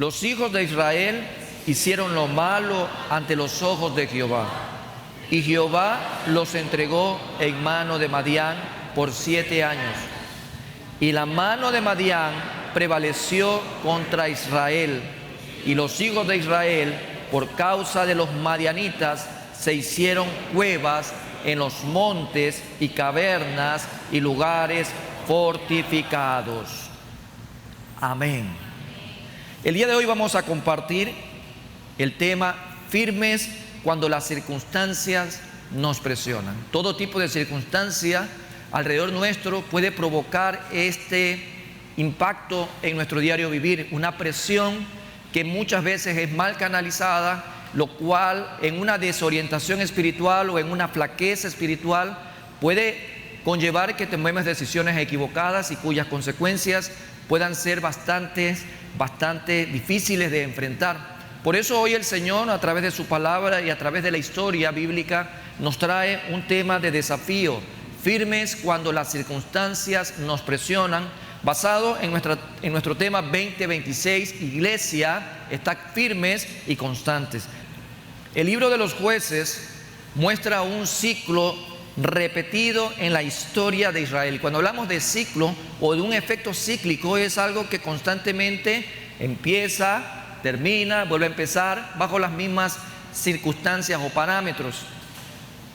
Los hijos de Israel hicieron lo malo ante los ojos de Jehová, y Jehová los entregó en mano de Madián por 7 años. Y la mano de Madián prevaleció contra Israel, y los hijos de Israel, por causa de los madianitas, se hicieron cuevas en los montes y cavernas y lugares fortificados. Amén. El día de hoy vamos a compartir el tema firmes cuando las circunstancias nos presionan. Todo tipo de circunstancia alrededor nuestro puede provocar este impacto en nuestro diario vivir, una presión que muchas veces es mal canalizada, lo cual en una desorientación espiritual o en una flaqueza espiritual puede conllevar que tomemos decisiones equivocadas y cuyas consecuencias puedan ser bastante difíciles de enfrentar. Por eso hoy el Señor, a través de su palabra y a través de la historia bíblica, nos trae un tema de desafío: firmes cuando las circunstancias nos presionan, basado en nuestro tema 2026, Iglesia, está firmes y constantes. El libro de los Jueces muestra un ciclo repetido en la historia de Israel. Cuando hablamos de ciclo o de un efecto cíclico, es algo que constantemente empieza, termina, vuelve a empezar bajo las mismas circunstancias o parámetros.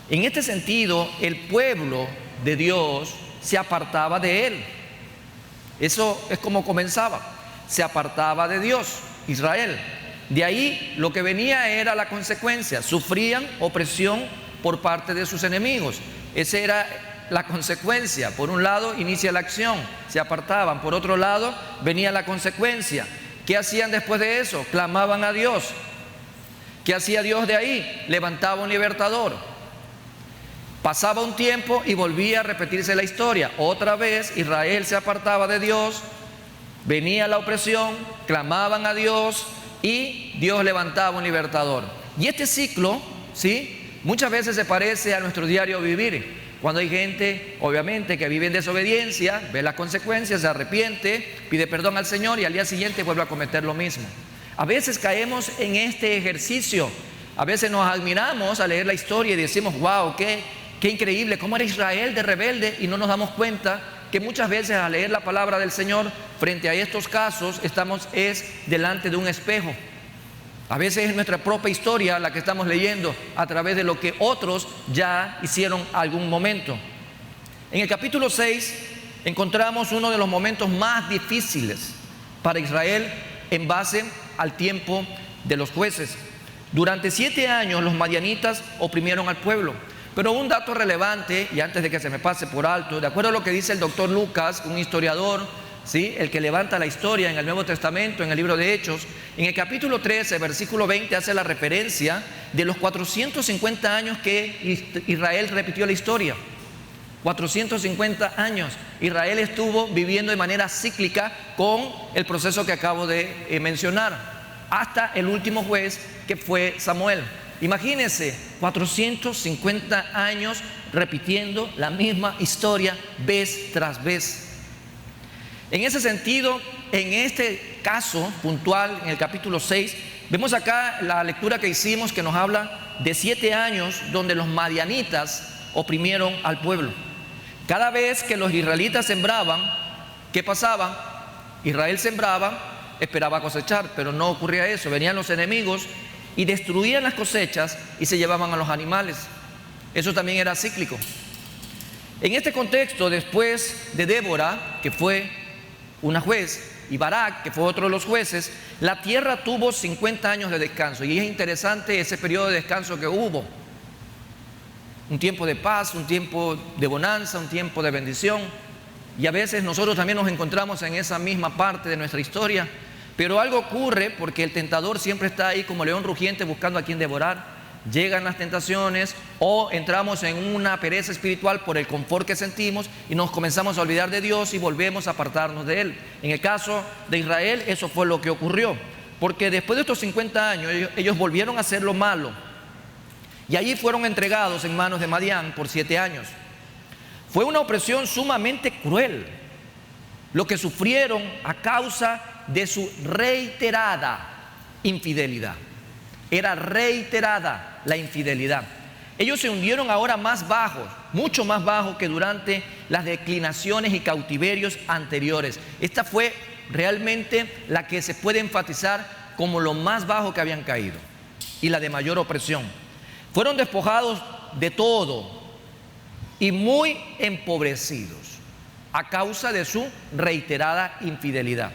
En este sentido, el pueblo de Dios se apartaba de él. Eso es como comenzaba: se apartaba de Dios, Israel. De ahí lo que venía era la consecuencia: sufrían opresión por parte de sus enemigos. Esa era la consecuencia. Por un lado inicia la acción, se apartaban; por otro lado venía la consecuencia. ¿Qué hacían después de eso? Clamaban a Dios. ¿Qué hacía Dios de ahí? Levantaba un libertador. Pasaba un tiempo y volvía a repetirse la historia. Otra vez Israel se apartaba de Dios, venía la opresión, clamaban a Dios y Dios levantaba un libertador. Y este ciclo, ¿sí?, muchas veces se parece a nuestro diario vivir. Cuando hay gente, obviamente, que vive en desobediencia, ve las consecuencias, se arrepiente, pide perdón al Señor y al día siguiente vuelve a cometer lo mismo. A veces caemos en este ejercicio. A veces nos admiramos al leer la historia y decimos: wow, qué increíble, cómo era Israel de rebelde, y no nos damos cuenta que muchas veces al leer la palabra del Señor, frente a estos casos, estamos delante de un espejo. A veces es nuestra propia historia la que estamos leyendo a través de lo que otros ya hicieron algún momento. En el capítulo 6 encontramos uno de los momentos más difíciles para Israel en base al tiempo de los jueces. Durante 7 años los madianitas oprimieron al pueblo. Pero un dato relevante, y antes de que se me pase por alto, de acuerdo a lo que dice el doctor Lucas, un historiador, ¿sí?, el que levanta la historia en el Nuevo Testamento, en el libro de Hechos, en el capítulo 13, versículo 20, hace la referencia de los 450 años que Israel repitió la historia. 450 años Israel estuvo viviendo de manera cíclica con el proceso que acabo de mencionar, hasta el último juez, que fue Samuel. Imagínense, 450 años repitiendo la misma historia vez tras vez. En ese sentido, en este caso puntual, en el capítulo 6, vemos acá la lectura que hicimos, que nos habla de 7 años donde los madianitas oprimieron al pueblo. Cada vez que los israelitas sembraban, ¿qué pasaba? Israel sembraba, esperaba cosechar, pero no ocurría eso. Venían los enemigos y destruían las cosechas y se llevaban a los animales. Eso también era cíclico. En este contexto, después de Débora, que fue una juez, y Barak, que fue otro de los jueces, la tierra tuvo 50 años de descanso. Y es interesante ese periodo de descanso que hubo. Un tiempo de paz, un tiempo de bonanza, un tiempo de bendición. Y a veces nosotros también nos encontramos en esa misma parte de nuestra historia. Pero algo ocurre, porque el tentador siempre está ahí como león rugiente buscando a quien devorar. Llegan las tentaciones o entramos en una pereza espiritual por el confort que sentimos y nos comenzamos a olvidar de Dios y volvemos a apartarnos de Él. En el caso de Israel, eso fue lo que ocurrió, porque después de estos 50 años ellos volvieron a hacer lo malo y allí fueron entregados en manos de Madián por 7 años. Fue una opresión sumamente cruel lo que sufrieron a causa de su reiterada infidelidad. Era reiterada la infidelidad. Ellos se hundieron ahora más bajos, mucho más bajos que durante las declinaciones y cautiverios anteriores. Esta fue realmente la que se puede enfatizar como lo más bajo que habían caído y la de mayor opresión. Fueron despojados de todo y muy empobrecidos a causa de su reiterada infidelidad.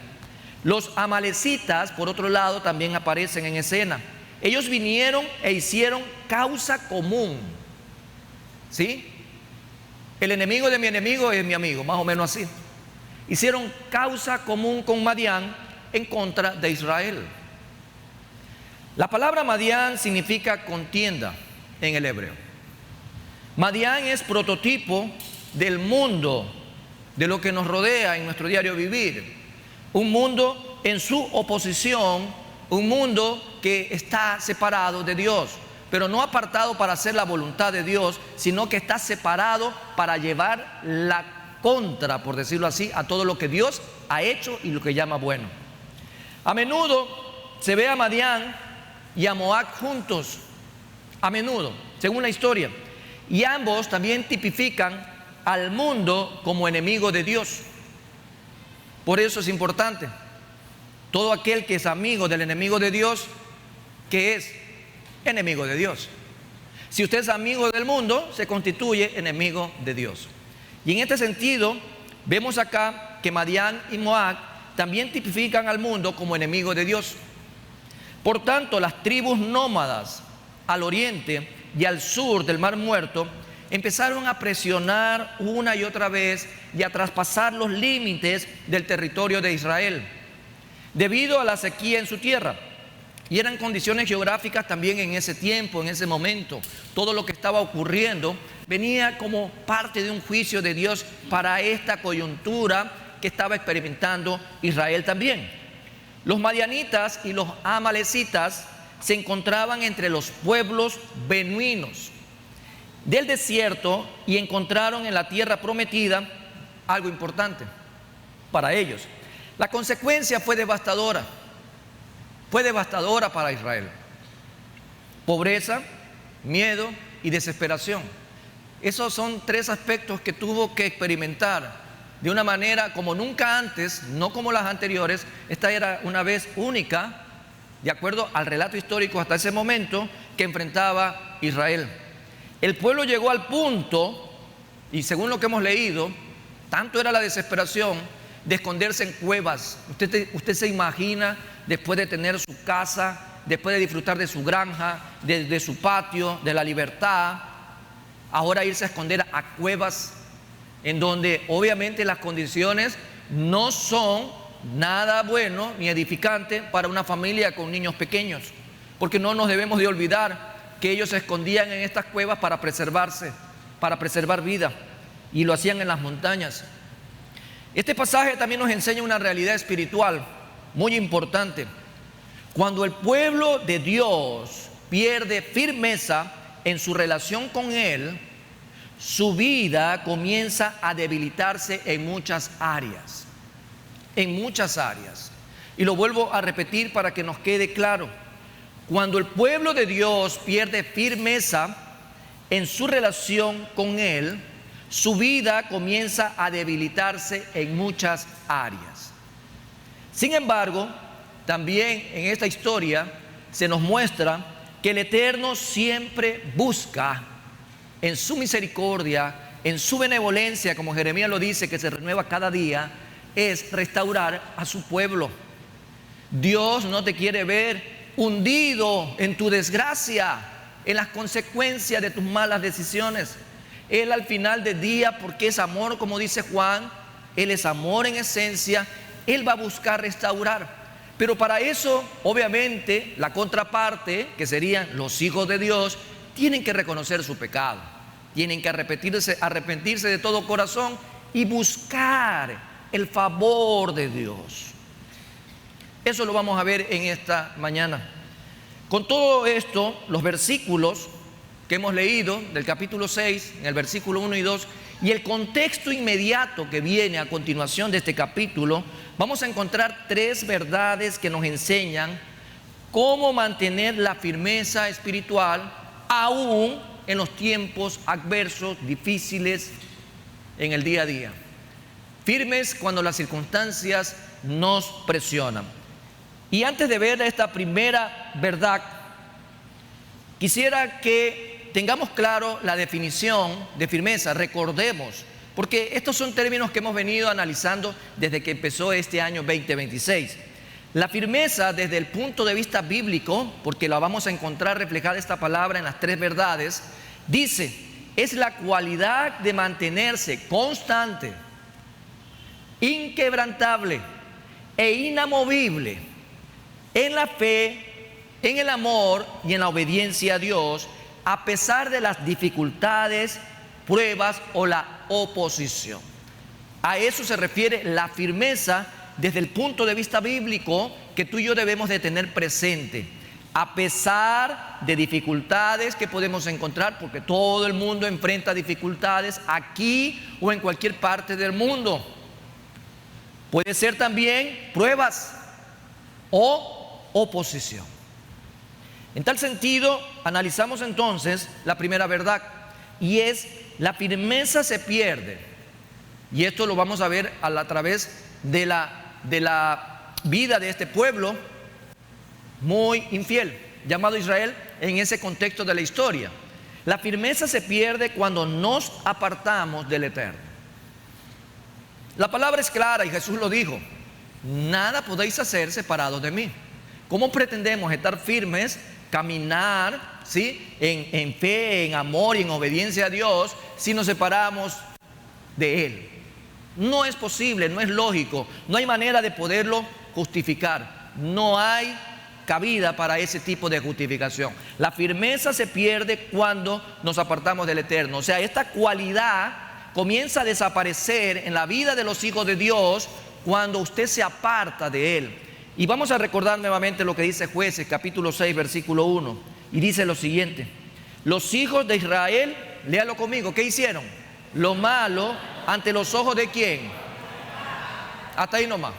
Los amalecitas, por otro lado, también aparecen en escena. Ellos vinieron e hicieron causa común, ¿sí? El enemigo de mi enemigo es mi amigo, más o menos así. Hicieron causa común con Madián en contra de Israel. La palabra Madián significa contienda en el hebreo. Madián es prototipo del mundo, de lo que nos rodea en nuestro diario vivir. Un mundo en su oposición, un mundo que está separado de Dios, pero no apartado para hacer la voluntad de Dios, sino que está separado para llevar la contra, por decirlo así, a todo lo que Dios ha hecho y lo que llama bueno. A menudo se ve a Madián y a Moab juntos, a menudo, según la historia, y ambos también tipifican al mundo como enemigo de Dios. Por eso es importante, todo aquel que es amigo del enemigo de Dios, que es enemigo de Dios. Si usted es amigo del mundo, se constituye enemigo de Dios. Y en este sentido, vemos acá que Madián y Moab también tipifican al mundo como enemigo de Dios. Por tanto, las tribus nómadas al oriente y al sur del Mar Muerto empezaron a presionar una y otra vez y a traspasar los límites del territorio de Israel, debido a la sequía en su tierra. Y eran condiciones geográficas también en ese tiempo, en ese momento. Todo lo que estaba ocurriendo venía como parte de un juicio de Dios para esta coyuntura que estaba experimentando Israel también. Los madianitas y los amalecitas se encontraban entre los pueblos beduinos del desierto y encontraron en la tierra prometida algo importante para ellos. La consecuencia fue devastadora para Israel. Pobreza, miedo y desesperación. Esos son tres aspectos que tuvo que experimentar de una manera como nunca antes, no como las anteriores. Esta era una vez única, de acuerdo al relato histórico hasta ese momento, que enfrentaba Israel. El pueblo llegó al punto, y según lo que hemos leído, tanto era la desesperación de esconderse en cuevas. Usted se imagina, después de tener su casa, después de disfrutar de su granja, de su patio, de la libertad, ahora irse a esconder a cuevas en donde obviamente las condiciones no son nada bueno ni edificante para una familia con niños pequeños, porque no nos debemos de olvidar que ellos se escondían en estas cuevas para preservarse, para preservar vida, y lo hacían en las montañas. Este pasaje también nos enseña una realidad espiritual muy importante. Cuando el pueblo de Dios pierde firmeza en su relación con Él, su vida comienza a debilitarse en muchas áreas. En muchas áreas. Y lo vuelvo a repetir para que nos quede claro. Cuando el pueblo de Dios pierde firmeza en su relación con Él, su vida comienza a debilitarse en muchas áreas. Sin embargo, también en esta historia se nos muestra que el Eterno siempre busca en su misericordia, en su benevolencia, como Jeremías lo dice, que se renueva cada día, es restaurar a su pueblo. Dios no te quiere ver hundido en tu desgracia, en las consecuencias de tus malas decisiones. Él al final del día, porque es amor, como dice Juan, Él es amor en esencia, Él va a buscar restaurar. Pero para eso, obviamente, la contraparte, que serían los hijos de Dios, tienen que reconocer su pecado, tienen que arrepentirse de todo corazón y buscar el favor de Dios. Eso lo vamos a ver en esta mañana. Con todo esto, los versículos que hemos leído del capítulo 6, en el versículo 1 y 2, Y el contexto inmediato que viene a continuación de este capítulo, vamos a encontrar 3 verdades que nos enseñan cómo mantener la firmeza espiritual aún en los tiempos adversos, difíciles en el día a día. Firmes cuando las circunstancias nos presionan. Y antes de ver esta primera verdad, quisiera que tengamos claro la definición de firmeza. Recordemos, porque estos son términos que hemos venido analizando desde que empezó este año 2026. La firmeza desde el punto de vista bíblico, porque la vamos a encontrar reflejada esta palabra en las 3 verdades, dice, es la cualidad de mantenerse constante, inquebrantable e inamovible en la fe, en el amor y en la obediencia a Dios, a pesar de las dificultades, pruebas o la oposición. A eso se refiere la firmeza desde el punto de vista bíblico que tú y yo debemos de tener presente. A pesar de dificultades que podemos encontrar, porque todo el mundo enfrenta dificultades aquí o en cualquier parte del mundo. Puede ser también pruebas o oposición. En tal sentido, analizamos entonces la primera verdad, y es la firmeza se pierde. Y esto lo vamos a ver a través de la vida de este pueblo muy infiel, llamado Israel, en ese contexto de la historia. La firmeza se pierde cuando nos apartamos del Eterno. La palabra es clara y Jesús lo dijo: nada podéis hacer separados de mí. ¿Cómo pretendemos estar firmes, caminar, ¿sí?, en fe, en amor y en obediencia a Dios si nos separamos de Él? No es posible, no es lógico, no hay manera de poderlo justificar. No hay cabida para ese tipo de justificación. La firmeza se pierde cuando nos apartamos del Eterno. O sea, esta cualidad comienza a desaparecer en la vida de los hijos de Dios cuando usted se aparta de Él. Y vamos a recordar nuevamente lo que dice Jueces, capítulo 6, versículo 1. Y dice lo siguiente: los hijos de Israel, léalo conmigo, ¿qué hicieron? Lo malo ante los ojos de ¿quién? Hasta ahí nomás.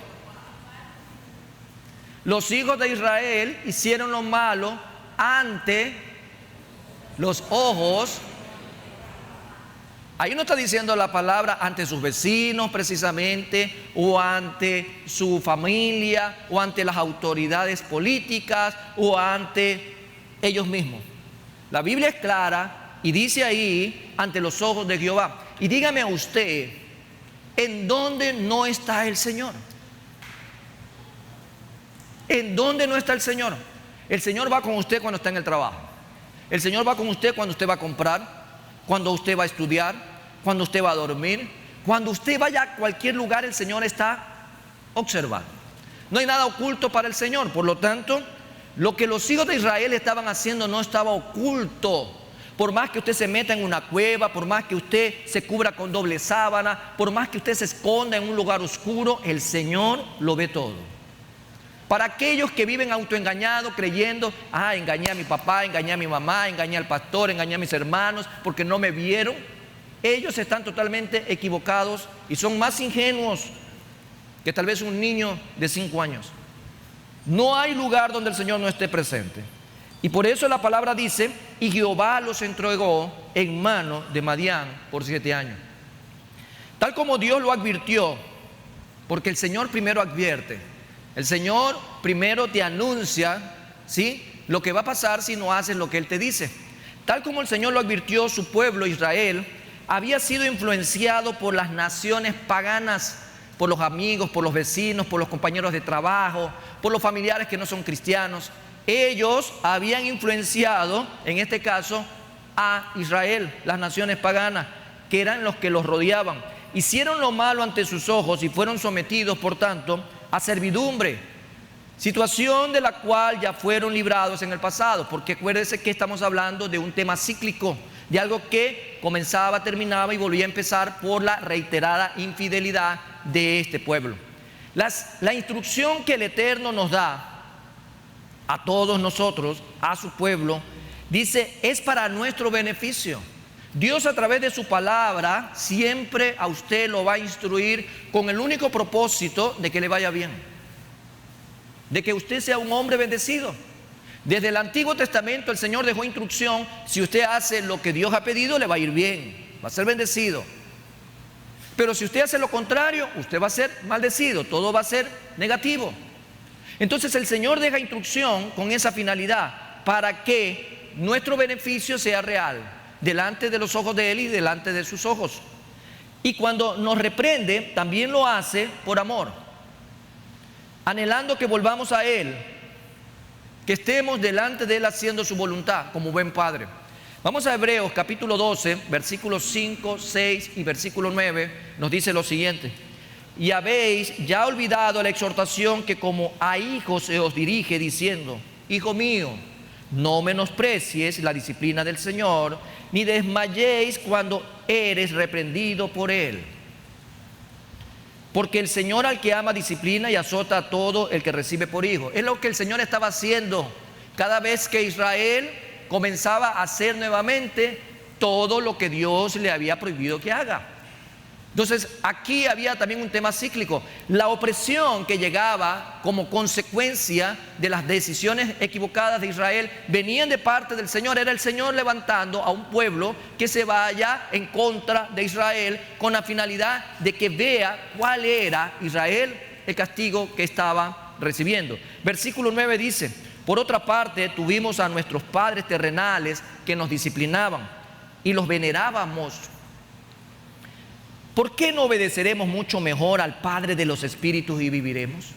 Los hijos de Israel hicieron lo malo ante los ojos. Ahí no está diciendo la palabra ante sus vecinos precisamente, o ante su familia, o ante las autoridades políticas, o ante ellos mismos. La Biblia es clara y dice ahí, ante los ojos de Jehová. Y dígame usted, ¿en dónde no está el Señor? ¿En dónde no está el Señor? El Señor va con usted cuando está en el trabajo. El Señor va con usted cuando usted va a comprar, cuando usted va a estudiar, cuando usted va a dormir. Cuando usted vaya a cualquier lugar, el Señor está observando. No hay nada oculto para el Señor. Por lo tanto, lo que los hijos de Israel estaban haciendo no estaba oculto. Por más que usted se meta en una cueva, por más que usted se cubra con doble sábana, por más que usted se esconda en un lugar oscuro, el Señor lo ve todo. Para aquellos que viven autoengañados, creyendo: engañé a mi papá, engañé a mi mamá, engañé al pastor, engañé a mis hermanos porque no me vieron, ellos están totalmente equivocados y son más ingenuos que tal vez un niño de 5 años. No hay lugar donde el Señor no esté presente. Y por eso la palabra dice: y Jehová los entregó en mano de Madián por 7 años. Tal como Dios lo advirtió, porque el Señor primero advierte. El Señor primero te anuncia, ¿sí?, lo que va a pasar si no haces lo que Él te dice. Tal como el Señor lo advirtió, su pueblo Israel había sido influenciado por las naciones paganas, por los amigos, por los vecinos, por los compañeros de trabajo, por los familiares que no son cristianos. Ellos habían influenciado, en este caso, a Israel, las naciones paganas, que eran los que los rodeaban. Hicieron lo malo ante sus ojos y fueron sometidos, por tanto, a servidumbre, situación de la cual ya fueron librados en el pasado, porque acuérdense que estamos hablando de un tema cíclico, de algo que comenzaba, terminaba y volvía a empezar por la reiterada infidelidad de este pueblo. La instrucción que el Eterno nos da a todos nosotros, a su pueblo, dice: es para nuestro beneficio. Dios a través de su palabra siempre a usted lo va a instruir con el único propósito de que le vaya bien, de que usted sea un hombre bendecido. Desde el Antiguo Testamento el Señor dejó instrucción: si usted hace lo que Dios ha pedido, le va a ir bien, va a ser bendecido. Pero si usted hace lo contrario, usted va a ser maldecido, todo va a ser negativo. Entonces el Señor deja instrucción con esa finalidad, para que nuestro beneficio sea real delante de los ojos de Él y delante de sus ojos. Y cuando nos reprende, también lo hace por amor, anhelando que volvamos a Él, que estemos delante de Él haciendo su voluntad como buen Padre. Vamos a Hebreos capítulo 12, versículos 5, 6 y versículo 9, nos dice lo siguiente: y habéis ya olvidado la exhortación que como a hijos se os dirige, diciendo: hijo mío, no menosprecies la disciplina del Señor, ni desmayéis cuando eres reprendido por Él. Porque el Señor al que ama disciplina y azota a todo el que recibe por hijo. Es lo que el Señor estaba haciendo cada vez que Israel comenzaba a hacer nuevamente todo lo que Dios le había prohibido que haga. Entonces aquí había también un tema cíclico. La opresión que llegaba como consecuencia de las decisiones equivocadas de Israel venían de parte del Señor. Era el Señor levantando a un pueblo que se vaya en contra de Israel, con la finalidad de que vea cuál era Israel el castigo que estaba recibiendo. Versículo 9 dice: por otra parte, tuvimos a nuestros padres terrenales que nos disciplinaban y los venerábamos. ¿Por qué no obedeceremos mucho mejor al Padre de los Espíritus y viviremos?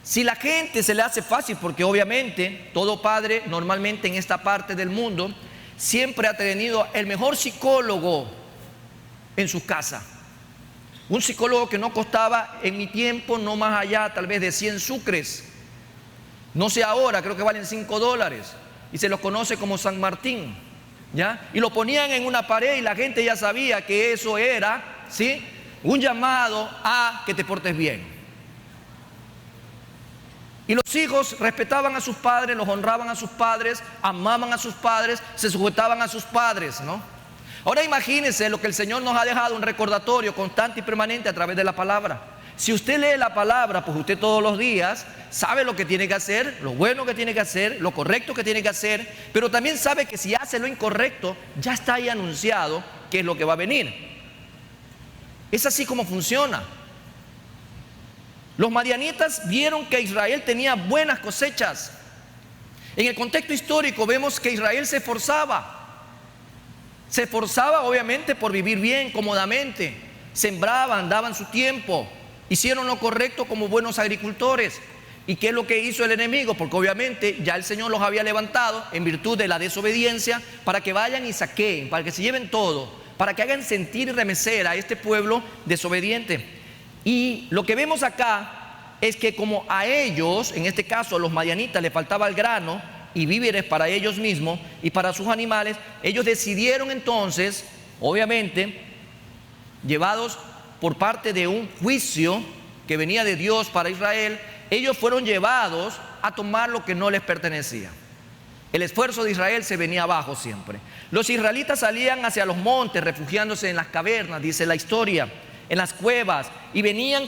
Si la gente se le hace fácil, porque obviamente todo padre normalmente en esta parte del mundo siempre ha tenido el mejor psicólogo en su casa. Un psicólogo que no costaba en mi tiempo no más allá tal vez de 100 sucres. No sé ahora, creo que valen $5 y se los conoce como San Martín, ¿ya? Y lo ponían en una pared y la gente ya sabía que eso era, ¿sí?, un llamado a que te portes bien. Y los hijos respetaban a sus padres, los honraban a sus padres, amaban a sus padres, se sujetaban a sus padres, ¿no? Ahora imagínense lo que el Señor nos ha dejado, un recordatorio constante y permanente a través de la palabra. Si usted lee la palabra, pues usted todos los días sabe lo que tiene que hacer, lo bueno que tiene que hacer, lo correcto que tiene que hacer, pero también sabe que si hace lo incorrecto, ya está ahí anunciado qué es lo que va a venir. Es así como funciona. Los madianitas vieron que Israel tenía buenas cosechas. En el contexto histórico vemos que Israel se esforzaba obviamente por vivir bien, cómodamente, sembraban, daban su tiempo, hicieron lo correcto como buenos agricultores. ¿Y qué es lo que hizo el enemigo? Porque obviamente ya el Señor los había levantado en virtud de la desobediencia para que vayan y saqueen, para que se lleven todo, para que hagan sentir y remecer a este pueblo desobediente. Y lo que vemos acá es que como a ellos, en este caso a los madianitas, les faltaba el grano y víveres para ellos mismos y para sus animales, ellos decidieron entonces, obviamente, llevados por parte de un juicio que venía de Dios para Israel, ellos fueron llevados a tomar lo que no les pertenecía. El esfuerzo de Israel se venía abajo siempre. Los israelitas salían hacia los montes, refugiándose en las cavernas, dice la historia, en las cuevas, y venían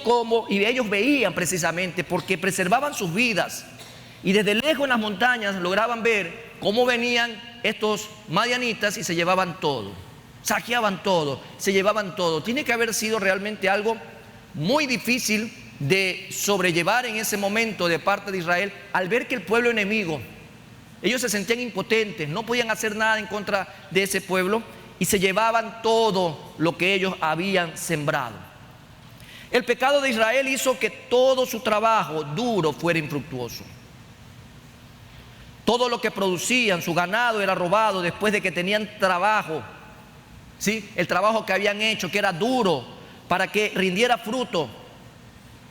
y ellos veían precisamente porque preservaban sus vidas. Y desde lejos en las montañas lograban ver cómo venían estos madianitas y se llevaban todo. Saqueaban todo, se llevaban todo. Tiene que haber sido realmente algo muy difícil de sobrellevar en ese momento de parte de Israel, al ver que el pueblo enemigo, ellos se sentían impotentes, no podían hacer nada en contra de ese pueblo y se llevaban todo lo que ellos habían sembrado. El pecado de Israel hizo que todo su trabajo duro fuera infructuoso. Todo lo que producían, su ganado, era robado después de que tenían trabajo, ¿sí?, el trabajo que habían hecho, que era duro, para que rindiera fruto.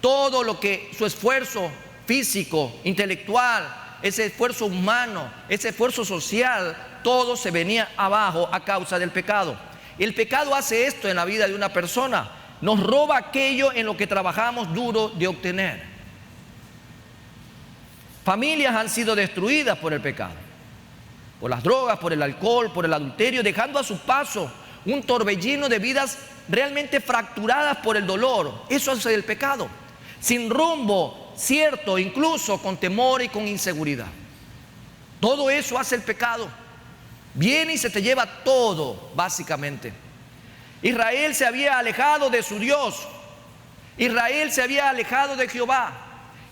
Todo lo que su esfuerzo físico, intelectual, ese esfuerzo humano, ese esfuerzo social, todo se venía abajo a causa del pecado. El pecado hace esto en la vida de una persona, nos roba aquello en lo que trabajamos duro de obtener. Familias han sido destruidas por el pecado. por las drogas, por el alcohol, por el adulterio, dejando a su paso un torbellino de vidas realmente fracturadas por el dolor. Eso es el pecado, sin rumbo cierto, incluso con temor y con inseguridad. Todo eso hace el pecado. Viene y se te lleva todo, básicamente. Israel se había alejado de su Dios. Israel se había alejado de Jehová.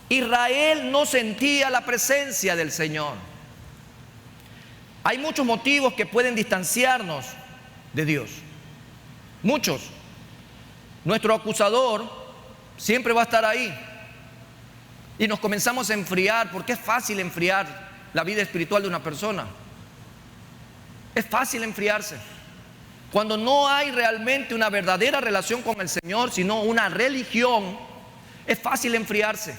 Israel no sentía la presencia del Señor. Hay muchos motivos que pueden distanciarnos de Dios. Muchos. Nuestro acusador siempre va a estar ahí. Y nos comenzamos a enfriar, porque es fácil enfriar la vida espiritual de una persona. Es fácil enfriarse. Cuando no hay realmente una verdadera relación con el Señor, sino una religión, es fácil enfriarse.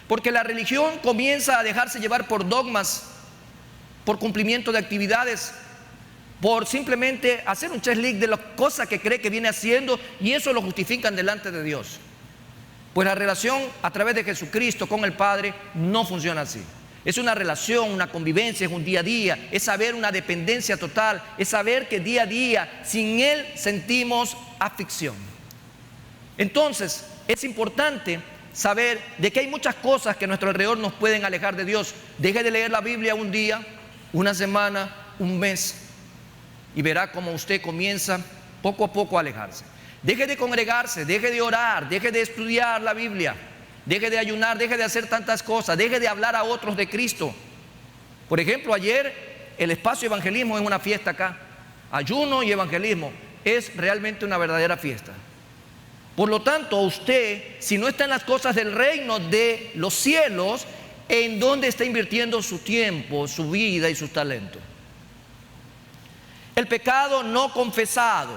Porque la religión comienza a dejarse llevar por dogmas, por cumplimiento de actividades, por simplemente hacer un checklist de las cosas que cree que viene haciendo, y eso lo justifican delante de Dios. Pues la relación a través de Jesucristo con el Padre no funciona así. Es una relación, una convivencia, es un día a día, es saber una dependencia total, es saber que día a día sin Él sentimos aflicción. Entonces, es importante saber de que hay muchas cosas que a nuestro alrededor nos pueden alejar de Dios. Deje de leer la Biblia un día, una semana, un mes, y verá cómo usted comienza poco a poco a alejarse. Deje de congregarse, deje de orar, deje de estudiar la Biblia, deje de ayunar, deje de hacer tantas cosas, deje de hablar a otros de Cristo. Por ejemplo, ayer el espacio evangelismo es una fiesta acá. Ayuno y evangelismo es realmente una verdadera fiesta. Por lo tanto, usted, si no está en las cosas del reino de los cielos, ¿en dónde está invirtiendo su tiempo, su vida y sus talentos? El pecado no confesado,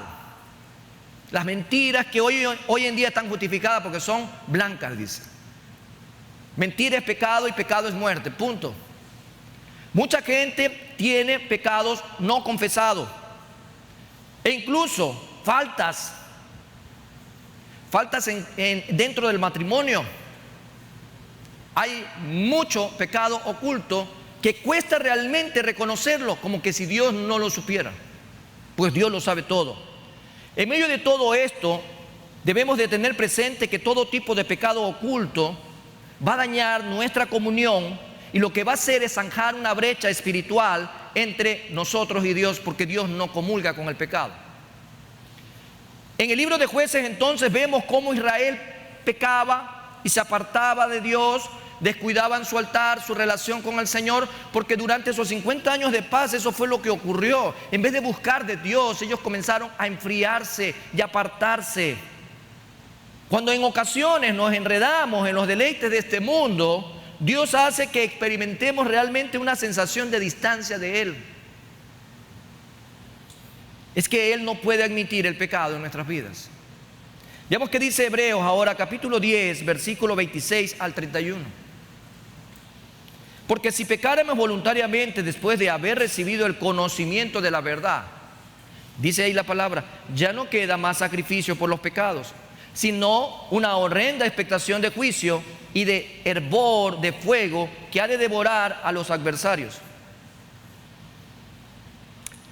las mentiras que hoy en día están justificadas porque son blancas, dice. Mentira es pecado y pecado es muerte, punto. Mucha gente tiene pecados no confesados e incluso faltas dentro del matrimonio. Hay mucho pecado oculto que cuesta realmente reconocerlo, como que si Dios no lo supiera, pues Dios lo sabe todo. En medio de todo esto, debemos de tener presente que todo tipo de pecado oculto va a dañar nuestra comunión, y lo que va a hacer es zanjar una brecha espiritual entre nosotros y Dios, porque Dios no comulga con el pecado. En el libro de Jueces entonces vemos cómo Israel pecaba y se apartaba de Dios, descuidaban su altar, su relación con el Señor, porque durante esos 50 años de paz eso fue lo que ocurrió. En vez de buscar de Dios, ellos comenzaron a enfriarse y a apartarse. Cuando en ocasiones nos enredamos en los deleites de este mundo, Dios hace que experimentemos realmente una sensación de distancia de Él. Es que Él no puede admitir el pecado en nuestras vidas. Veamos qué dice Hebreos ahora, capítulo 10, versículo 26 al 31. Porque si pecáramos voluntariamente después de haber recibido el conocimiento de la verdad, dice ahí la palabra, ya no queda más sacrificio por los pecados, sino una horrenda expectación de juicio y de hervor de fuego que ha de devorar a los adversarios.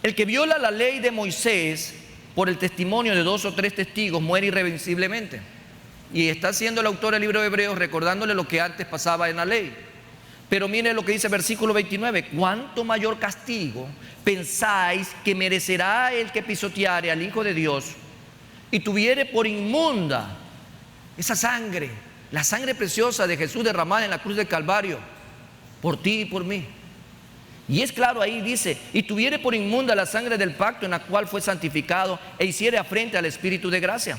El que viola la ley de Moisés por el testimonio de 2 o 3 testigos muere irreversiblemente. Y está haciendo el autor del libro de Hebreos recordándole lo que antes pasaba en la ley. Pero mire lo que dice el versículo 29. ¿Cuánto mayor castigo pensáis que merecerá el que pisoteare al Hijo de Dios y tuviere por inmunda esa sangre, la sangre preciosa de Jesús derramada en la cruz del Calvario, por ti y por mí? Y es claro ahí, dice, y tuviere por inmunda la sangre del pacto en la cual fue santificado e hiciere afrente al Espíritu de gracia.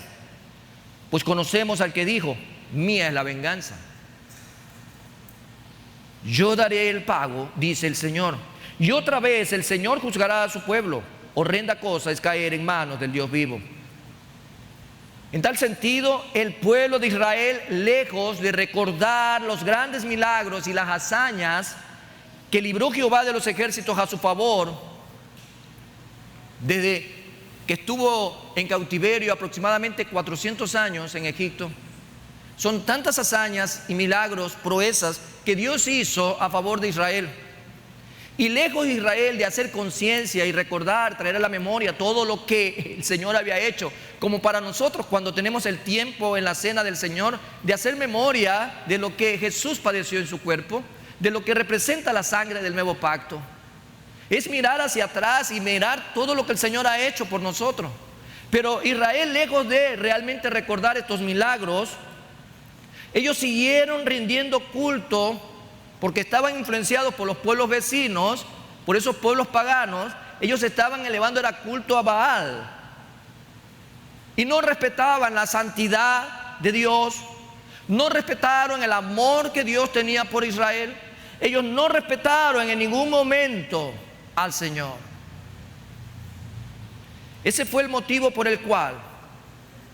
Pues conocemos al que dijo, mía es la venganza, yo daré el pago, dice el Señor. Y otra vez el Señor juzgará a su pueblo. Horrenda cosa es caer en manos del Dios vivo. En tal sentido, el pueblo de Israel, lejos de recordar los grandes milagros y las hazañas que libró Jehová de los ejércitos a su favor, desde que estuvo en cautiverio aproximadamente 400 años en Egipto, son tantas hazañas y milagros, proezas que Dios hizo a favor de Israel. Y lejos de Israel de hacer conciencia y recordar, traer a la memoria todo lo que el Señor había hecho, como para nosotros cuando tenemos el tiempo en la cena del Señor, de hacer memoria de lo que Jesús padeció en su cuerpo, de lo que representa la sangre del nuevo pacto. Es mirar hacia atrás y mirar todo lo que el Señor ha hecho por nosotros. Pero Israel, lejos de realmente recordar estos milagros, ellos siguieron rindiendo culto porque estaban influenciados por los pueblos vecinos, por esos pueblos paganos. Ellos estaban elevando el culto a Baal y no respetaban la santidad de Dios, no respetaron el amor que Dios tenía por Israel. Ellos no respetaron en ningún momento al Señor. Ese fue el motivo por el cual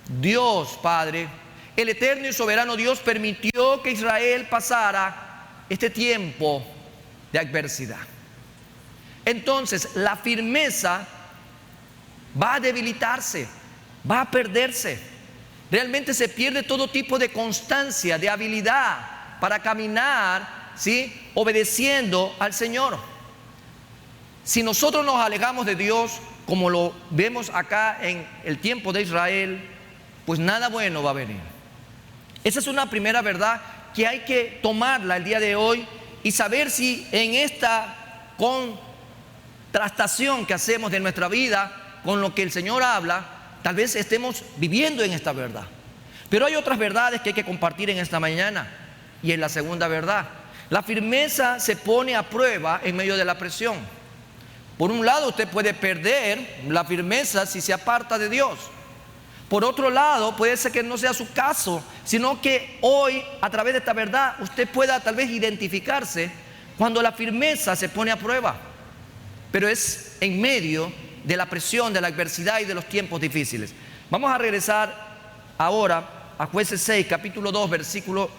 Dios Padre, el eterno y soberano Dios, permitió que Israel pasara este tiempo de adversidad. Entonces la firmeza va a debilitarse, va a perderse. Realmente se pierde todo tipo de constancia, de habilidad para caminar, ¿sí?, obedeciendo al Señor. Si nosotros nos alejamos de Dios, como lo vemos acá en el tiempo de Israel, pues nada bueno va a venir. Esa es una primera verdad que hay que tomarla el día de hoy y saber si en esta contrastación que hacemos de nuestra vida con lo que el Señor habla, tal vez estemos viviendo en esta verdad. Pero hay otras verdades que hay que compartir en esta mañana. Y es la segunda verdad: la firmeza se pone a prueba en medio de la presión. Por un lado, usted puede perder la firmeza si se aparta de Dios. Por otro lado, puede ser que no sea su caso, sino que hoy, a través de esta verdad, usted pueda tal vez identificarse cuando la firmeza se pone a prueba. Pero es en medio de la presión, de la adversidad y de los tiempos difíciles. Vamos a regresar ahora a Jueces 6, capítulo 2, versículo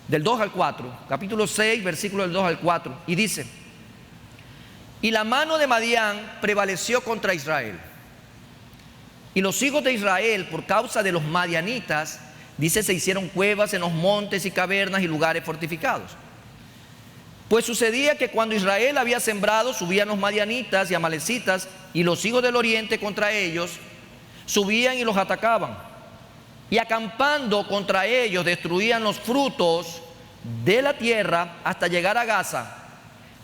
del 2 al 4. Capítulo 6, versículo del 2 al 4. Y dice: y la mano de Madián prevaleció contra Israel. Y los hijos de Israel, por causa de los madianitas, dice, se hicieron cuevas en los montes y cavernas y lugares fortificados. Pues sucedía que cuando Israel había sembrado, subían los madianitas y amalecitas, y los hijos del oriente contra ellos subían y los atacaban. Y acampando contra ellos, destruían los frutos de la tierra hasta llegar a Gaza.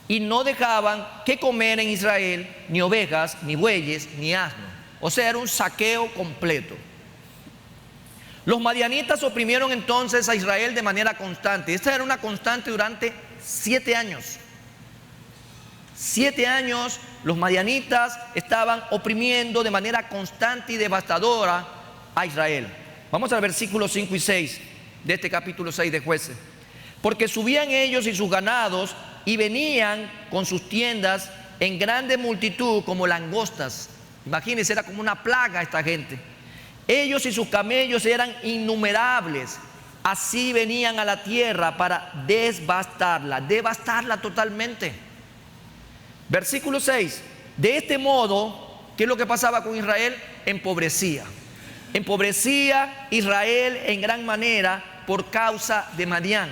Y no dejaban que comer en Israel ni ovejas, ni bueyes, ni asnos. O sea, era un saqueo completo. Los madianitas oprimieron entonces a Israel de manera constante. Esta era una constante durante 7 años. 7 años los madianitas estaban oprimiendo de manera constante y devastadora a Israel. Vamos al versículo 5 y 6 de este capítulo 6 de Jueces. Porque subían ellos y sus ganados y venían con sus tiendas en grande multitud como langostas. Imagínense, era como una plaga esta gente. Ellos y sus camellos eran innumerables. Así venían a la tierra para devastarla totalmente. Versículo 6. De este modo, ¿qué es lo que pasaba con Israel? Empobrecía Israel en gran manera por causa de Madián.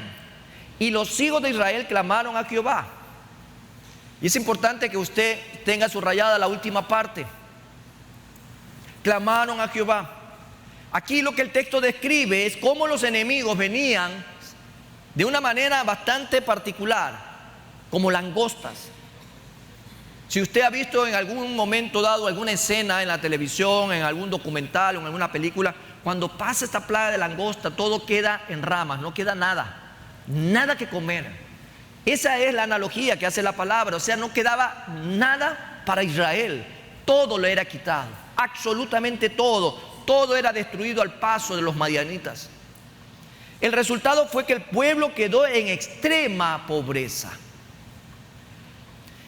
Y los hijos de Israel clamaron a Jehová. Y es importante que usted tenga subrayada la última parte. Clamaron a Jehová. Aquí lo que el texto describe es cómo los enemigos venían de una manera bastante particular, como langostas. Si usted ha visto en algún momento dado alguna escena en la televisión, en algún documental o en alguna película, cuando pasa esta plaga de langosta, todo queda en ramas, no queda nada que comer. Esa es la analogía que hace la palabra. O sea, no quedaba nada para Israel. Todo le era quitado, absolutamente todo era destruido al paso de los madianitas. El resultado fue que el pueblo quedó en extrema pobreza.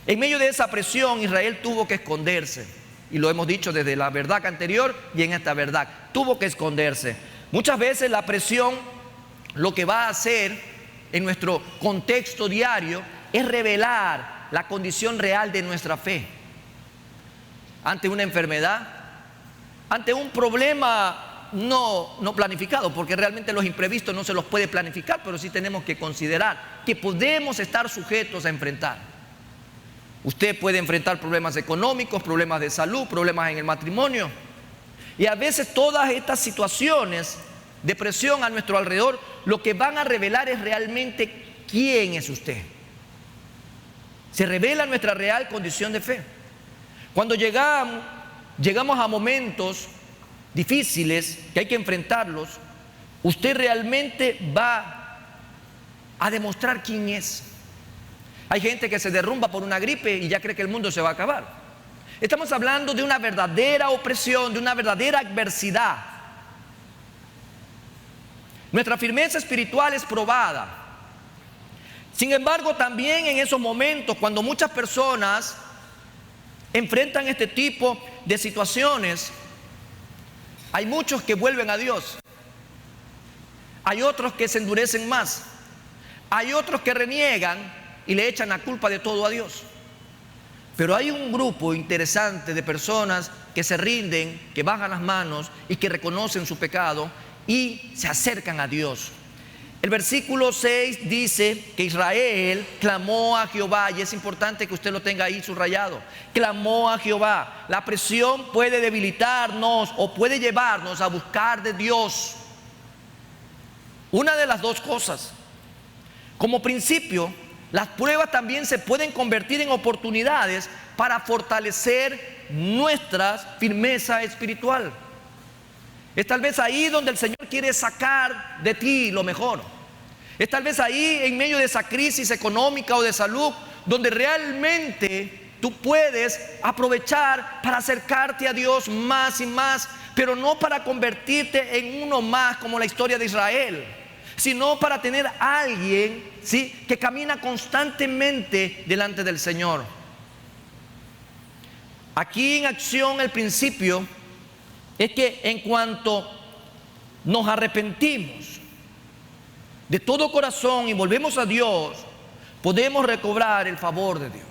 En medio de esa presión, Israel tuvo que esconderse. Y lo hemos dicho desde la verdad anterior y en esta verdad. Tuvo que esconderse. Muchas veces la presión lo que va a hacer en nuestro contexto diario es revelar la condición real de nuestra fe. Ante una enfermedad, ante un problema no planificado, porque realmente los imprevistos no se los puede planificar, pero sí tenemos que considerar que podemos estar sujetos a enfrentar. Usted puede enfrentar problemas económicos, problemas de salud, problemas en el matrimonio. Y a veces todas estas situaciones de presión a nuestro alrededor lo que van a revelar es realmente quién es usted. Se revela nuestra real condición de fe. Cuando llegamos a momentos difíciles que hay que enfrentarlos, usted realmente va a demostrar quién es. Hay gente que se derrumba por una gripe y ya cree que el mundo se va a acabar. Estamos hablando de una verdadera opresión, de una verdadera adversidad. Nuestra firmeza espiritual es probada. Sin embargo, también en esos momentos, cuando muchas personas enfrentan este tipo de situaciones, hay muchos que vuelven a Dios. Hay otros que se endurecen más. Hay otros que reniegan y le echan la culpa de todo a Dios. Pero hay un grupo interesante de personas que se rinden, que bajan las manos y que reconocen su pecado y se acercan a Dios. El versículo 6 dice que Israel clamó a Jehová, y es importante que usted lo tenga ahí subrayado. Clamó a Jehová. La presión puede debilitarnos o puede llevarnos a buscar de Dios. Una de las dos cosas. Como principio, las pruebas también se pueden convertir en oportunidades para fortalecer nuestra firmeza espiritual. Es tal vez ahí donde el Señor quiere sacar de ti lo mejor. Es tal vez ahí, en medio de esa crisis económica o de salud, donde realmente tú puedes aprovechar para acercarte a Dios más y más, pero no para convertirte en uno más como la historia de Israel, sino para tener a alguien, ¿sí?, que camina constantemente delante del Señor. Aquí en acción el principio es que en cuanto nos arrepentimos de todo corazón y volvemos a Dios, podemos recobrar el favor de Dios.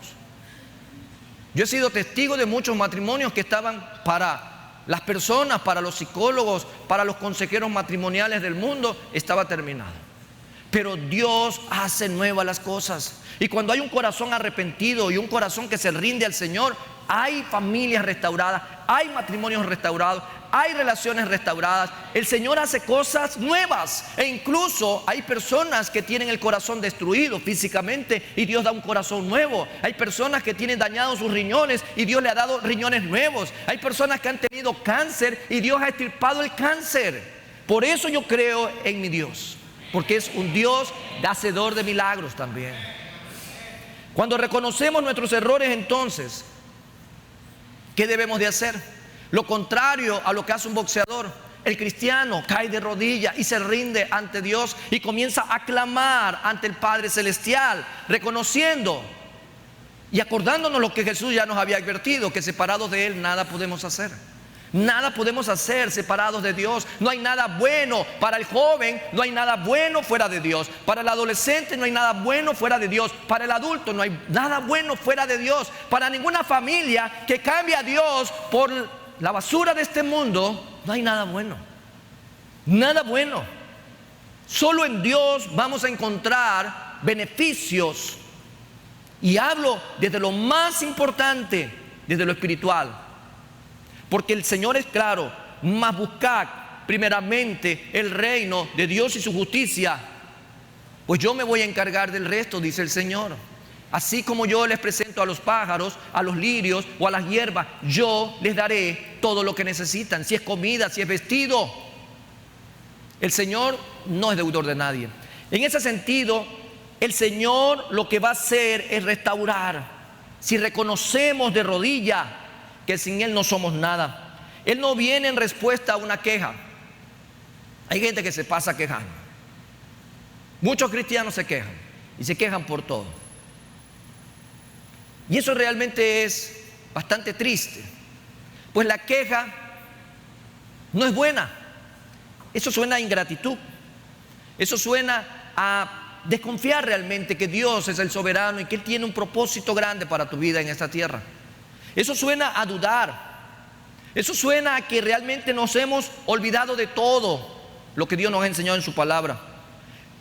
Yo he sido testigo de muchos matrimonios que estaban para las personas, para los psicólogos, para los consejeros matrimoniales del mundo, estaba terminado. Pero Dios hace nuevas las cosas. Y cuando hay un corazón arrepentido y un corazón que se rinde al Señor, hay familias restauradas, hay matrimonios restaurados, hay relaciones restauradas. El Señor hace cosas nuevas. E incluso hay personas que tienen el corazón destruido físicamente y Dios da un corazón nuevo. Hay personas que tienen dañados sus riñones y Dios le ha dado riñones nuevos. Hay personas que han tenido cáncer y Dios ha extirpado el cáncer. Por eso yo creo en mi Dios, porque es un Dios hacedor de milagros también. Cuando reconocemos nuestros errores, entonces, ¿qué debemos de hacer? Lo contrario a lo que hace un boxeador. El cristiano cae de rodillas y se rinde ante Dios y comienza a clamar ante el Padre Celestial, reconociendo y acordándonos lo que Jesús ya nos había advertido, que separados de Él nada podemos hacer. Nada podemos hacer separados de Dios. No hay nada bueno para el joven, no hay nada bueno fuera de Dios. Para el adolescente no hay nada bueno fuera de Dios. Para el adulto no hay nada bueno fuera de Dios. Para ninguna familia que cambie a Dios por la basura de este mundo, no hay nada bueno. Nada bueno. Solo en Dios vamos a encontrar beneficios. Y hablo desde lo más importante, desde lo espiritual. Porque el Señor es claro: mas buscad primeramente el reino de Dios y su justicia, pues yo me voy a encargar del resto, dice el Señor. Así como yo les presento a los pájaros, a los lirios o a las hierbas, yo les daré todo lo que necesitan. Si es comida, si es vestido. El Señor no es deudor de nadie. En ese sentido, el Señor lo que va a hacer es restaurar. Si reconocemos de rodillas que sin Él no somos nada. Él no viene en respuesta a una queja. Hay gente que se pasa quejando. Muchos cristianos se quejan y se quejan por todo. Y eso realmente es bastante triste, pues la queja no es buena. Eso suena a ingratitud. Eso suena a desconfiar realmente que Dios es el soberano y que Él tiene un propósito grande para tu vida en esta tierra. Eso suena a dudar. Eso suena a que realmente nos hemos olvidado de todo lo que Dios nos ha enseñado en su palabra.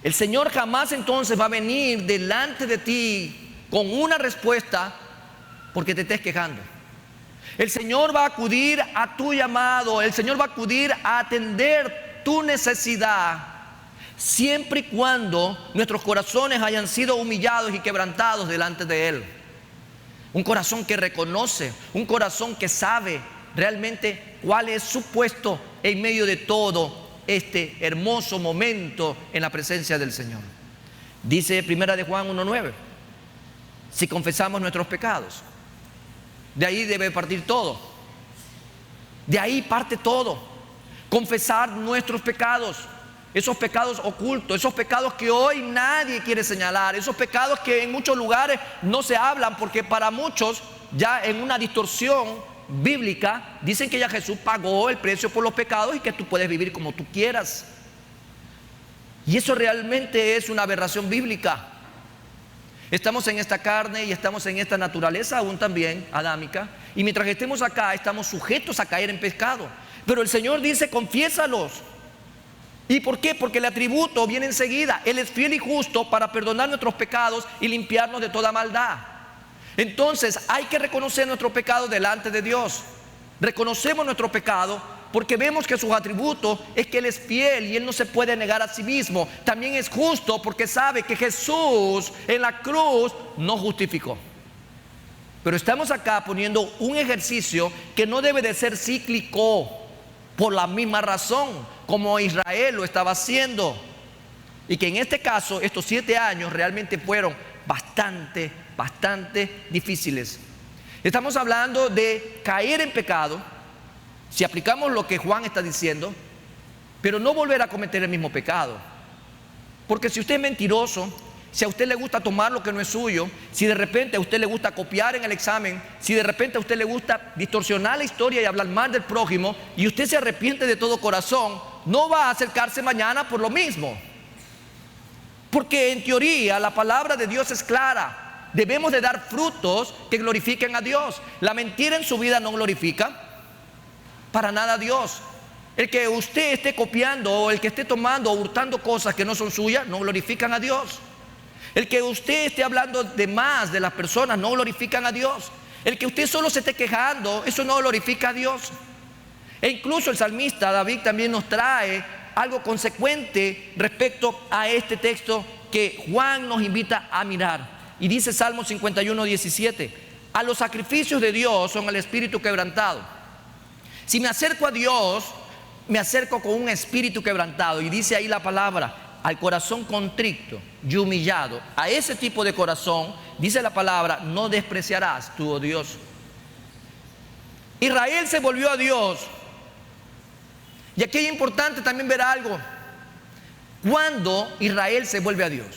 El Señor jamás entonces va a venir delante de ti con una respuesta porque te estés quejando. El Señor va a acudir a tu llamado, el Señor va a acudir a atender tu necesidad, siempre y cuando nuestros corazones hayan sido humillados y quebrantados delante de Él. Un corazón que reconoce, un corazón que sabe realmente cuál es su puesto en medio de todo este hermoso momento en la presencia del Señor. Dice Primera de Juan 1:9, si confesamos nuestros pecados, de ahí debe partir todo. De ahí parte todo. Confesar nuestros pecados, esos pecados ocultos, esos pecados que hoy nadie quiere señalar, esos pecados que en muchos lugares no se hablan, porque para muchos, ya en una distorsión bíblica, dicen que ya Jesús pagó el precio por los pecados y que tú puedes vivir como tú quieras. Y eso realmente es una aberración bíblica. Estamos en esta carne y estamos en esta naturaleza aún también adámica, y mientras estemos acá estamos sujetos a caer en pecado. Pero el Señor dice: confiésalos. ¿Y por qué? Porque el atributo viene enseguida. Él es fiel y justo para perdonar nuestros pecados y limpiarnos de toda maldad. Entonces hay que reconocer nuestro pecado delante de Dios. Reconocemos nuestro pecado porque vemos que sus atributos es que Él es fiel y Él no se puede negar a sí mismo. También es justo porque sabe que Jesús en la cruz nos justificó. Pero estamos acá poniendo un ejercicio que no debe de ser cíclico, por la misma razón como Israel lo estaba haciendo, y que en este caso estos 7 años realmente fueron bastante difíciles. Estamos hablando de caer en pecado, si aplicamos lo que Juan está diciendo, pero no volver a cometer el mismo pecado. Porque si usted es mentiroso, si a usted le gusta tomar lo que no es suyo, si de repente a usted le gusta copiar en el examen, si de repente a usted le gusta distorsionar la historia y hablar mal del prójimo, y usted se arrepiente de todo corazón, no va a acercarse mañana por lo mismo. Porque en teoría la palabra de Dios es clara. Debemos de dar frutos que glorifiquen a Dios. La mentira en su vida no glorifica para nada a Dios. El que usted esté copiando o el que esté tomando o hurtando cosas que no son suyas no glorifican a Dios. El que usted esté hablando de más de las personas no glorifican a Dios. El que usted solo se esté quejando, eso no glorifica a Dios. E incluso el salmista David también nos trae algo consecuente respecto a este texto que Juan nos invita a mirar. Y dice Salmo 51:17: a los sacrificios de Dios son el espíritu quebrantado. Si me acerco a Dios, me acerco con un espíritu quebrantado. Y dice ahí la palabra: al corazón contrito y humillado, a ese tipo de corazón, dice la palabra, no despreciarás tú, oh Dios. Israel se volvió a Dios. Y aquí es importante también ver algo. Cuando Israel se vuelve a Dios,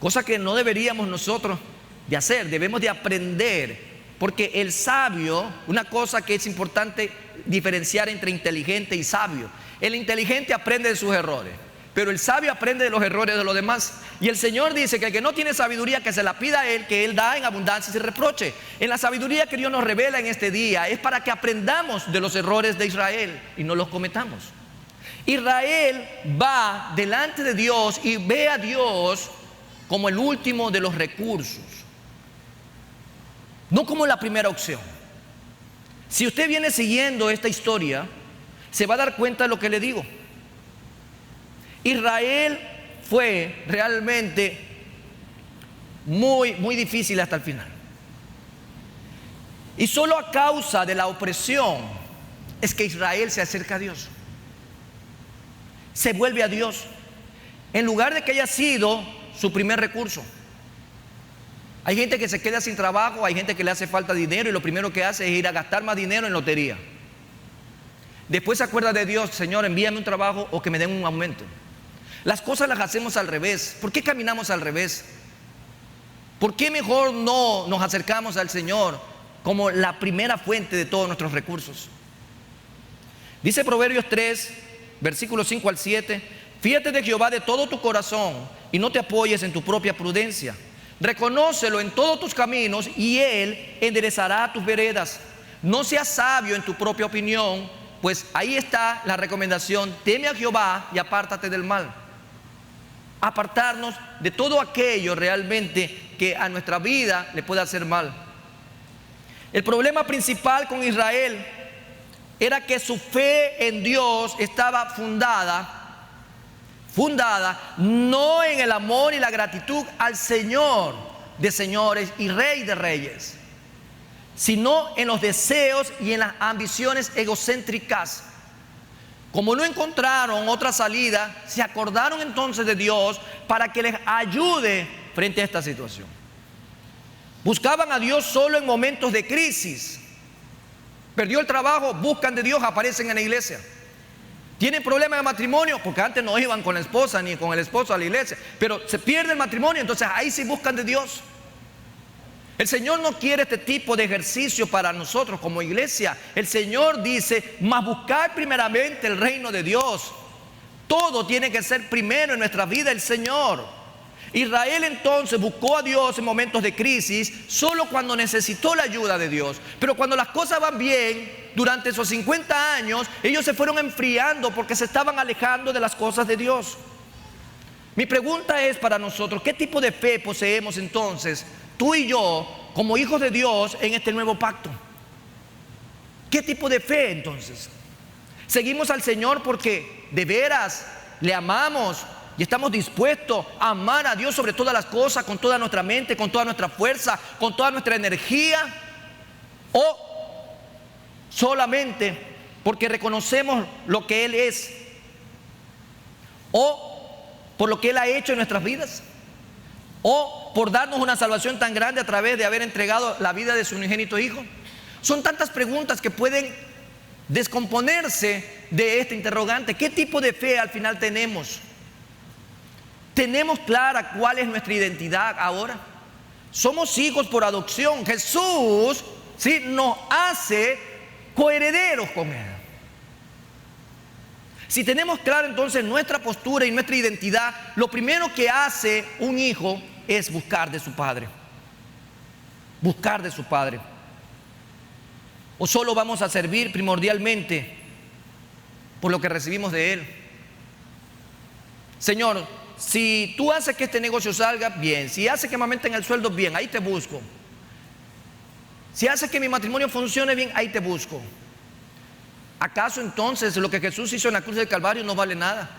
cosa que no deberíamos nosotros de hacer, debemos de aprender. Porque el sabio, una cosa que es importante diferenciar entre inteligente y sabio: el inteligente aprende de sus errores, pero el sabio aprende de los errores de los demás. Y el Señor dice que el que no tiene sabiduría, que se la pida a Él, que Él da en abundancia y sin reproche. En la sabiduría que Dios nos revela en este día es para que aprendamos de los errores de Israel y no los cometamos. Israel va delante de Dios y ve a Dios como el último de los recursos, no como la primera opción. Si usted viene siguiendo esta historia, se va a dar cuenta de lo que le digo. Israel fue realmente muy difícil hasta el final. Y solo a causa de la opresión es que Israel se acerca a Dios, se vuelve a Dios, en lugar de que haya sido su primer recurso. Hay gente que se queda sin trabajo, hay gente que le hace falta dinero y lo primero que hace es ir a gastar más dinero en lotería. Después se acuerda de Dios: Señor, envíame un trabajo o que me den un aumento. Las cosas las hacemos al revés. ¿Por qué caminamos al revés? ¿Por qué mejor no nos acercamos al Señor como la primera fuente de todos nuestros recursos? Dice Proverbios 3, versículos 5 al 7: fíjate de Jehová de todo tu corazón y no te apoyes en tu propia prudencia. Reconócelo en todos tus caminos y Él enderezará tus veredas. No seas sabio en tu propia opinión, pues ahí está la recomendación: teme a Jehová y apártate del mal. Apartarnos de todo aquello realmente que a nuestra vida le puede hacer mal. El problema principal con Israel era que su fe en Dios estaba fundada no en el amor y la gratitud al Señor de señores y Rey de reyes, sino en los deseos y en las ambiciones egocéntricas. Como no encontraron otra salida, se acordaron entonces de Dios para que les ayude frente a esta situación. Buscaban a Dios solo en momentos de crisis. Perdió el trabajo, buscan de Dios, aparecen en la iglesia. Tienen problemas de matrimonio, porque antes no iban con la esposa ni con el esposo a la iglesia, pero se pierde el matrimonio, entonces ahí sí buscan de Dios. El Señor no quiere este tipo de ejercicio para nosotros como iglesia. El Señor dice, mas buscar primeramente el reino de Dios. Todo tiene que ser primero en nuestra vida el Señor. Israel entonces buscó a Dios en momentos de crisis, solo cuando necesitó la ayuda de Dios. Pero cuando las cosas van bien, durante esos 50 años, ellos se fueron enfriando porque se estaban alejando de las cosas de Dios. Mi pregunta es para nosotros, ¿qué tipo de fe poseemos entonces, tú y yo, como hijos de Dios en este nuevo pacto? ¿Qué tipo de fe entonces? ¿Seguimos al Señor porque de veras le amamos y estamos dispuestos a amar a Dios sobre todas las cosas, con toda nuestra mente, con toda nuestra fuerza, con toda nuestra energía? ¿O solamente porque reconocemos lo que Él es? ¿O por lo que Él ha hecho en nuestras vidas? ¿O por darnos una salvación tan grande a través de haber entregado la vida de su unigénito Hijo? Son tantas preguntas que pueden descomponerse de este interrogante. ¿Qué tipo de fe al final tenemos? ¿Tenemos clara cuál es nuestra identidad ahora? Somos hijos por adopción. Jesús, ¿sí?, nos hace coherederos con Él. Si tenemos clara entonces nuestra postura y nuestra identidad, lo primero que hace un hijo es buscar de su padre. Buscar de su padre. ¿O solo vamos a servir primordialmente por lo que recibimos de Él? Señor, si tú haces que este negocio salga, bien. Si haces que me aumenten el sueldo, bien, ahí te busco. Si haces que mi matrimonio funcione bien, ahí te busco. ¿Acaso entonces lo que Jesús hizo en la cruz del Calvario no vale nada?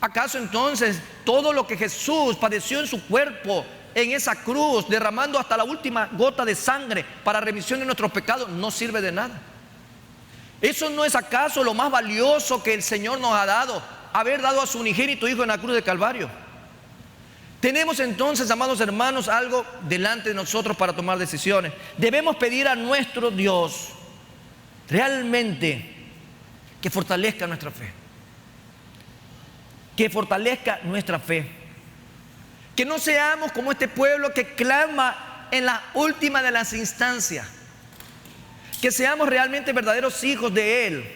¿Acaso entonces todo lo que Jesús padeció en su cuerpo, en esa cruz, derramando hasta la última gota de sangre para remisión de nuestros pecados, no sirve de nada? ¿Eso no es acaso lo más valioso que el Señor nos ha dado? Haber dado a su unigénito Hijo en la cruz del Calvario. Tenemos entonces, amados hermanos, algo delante de nosotros para tomar decisiones. Debemos pedir a nuestro Dios realmente que fortalezca nuestra fe. Que fortalezca nuestra fe. Que no seamos como este pueblo que clama en la última de las instancias. Que seamos realmente verdaderos hijos de Él.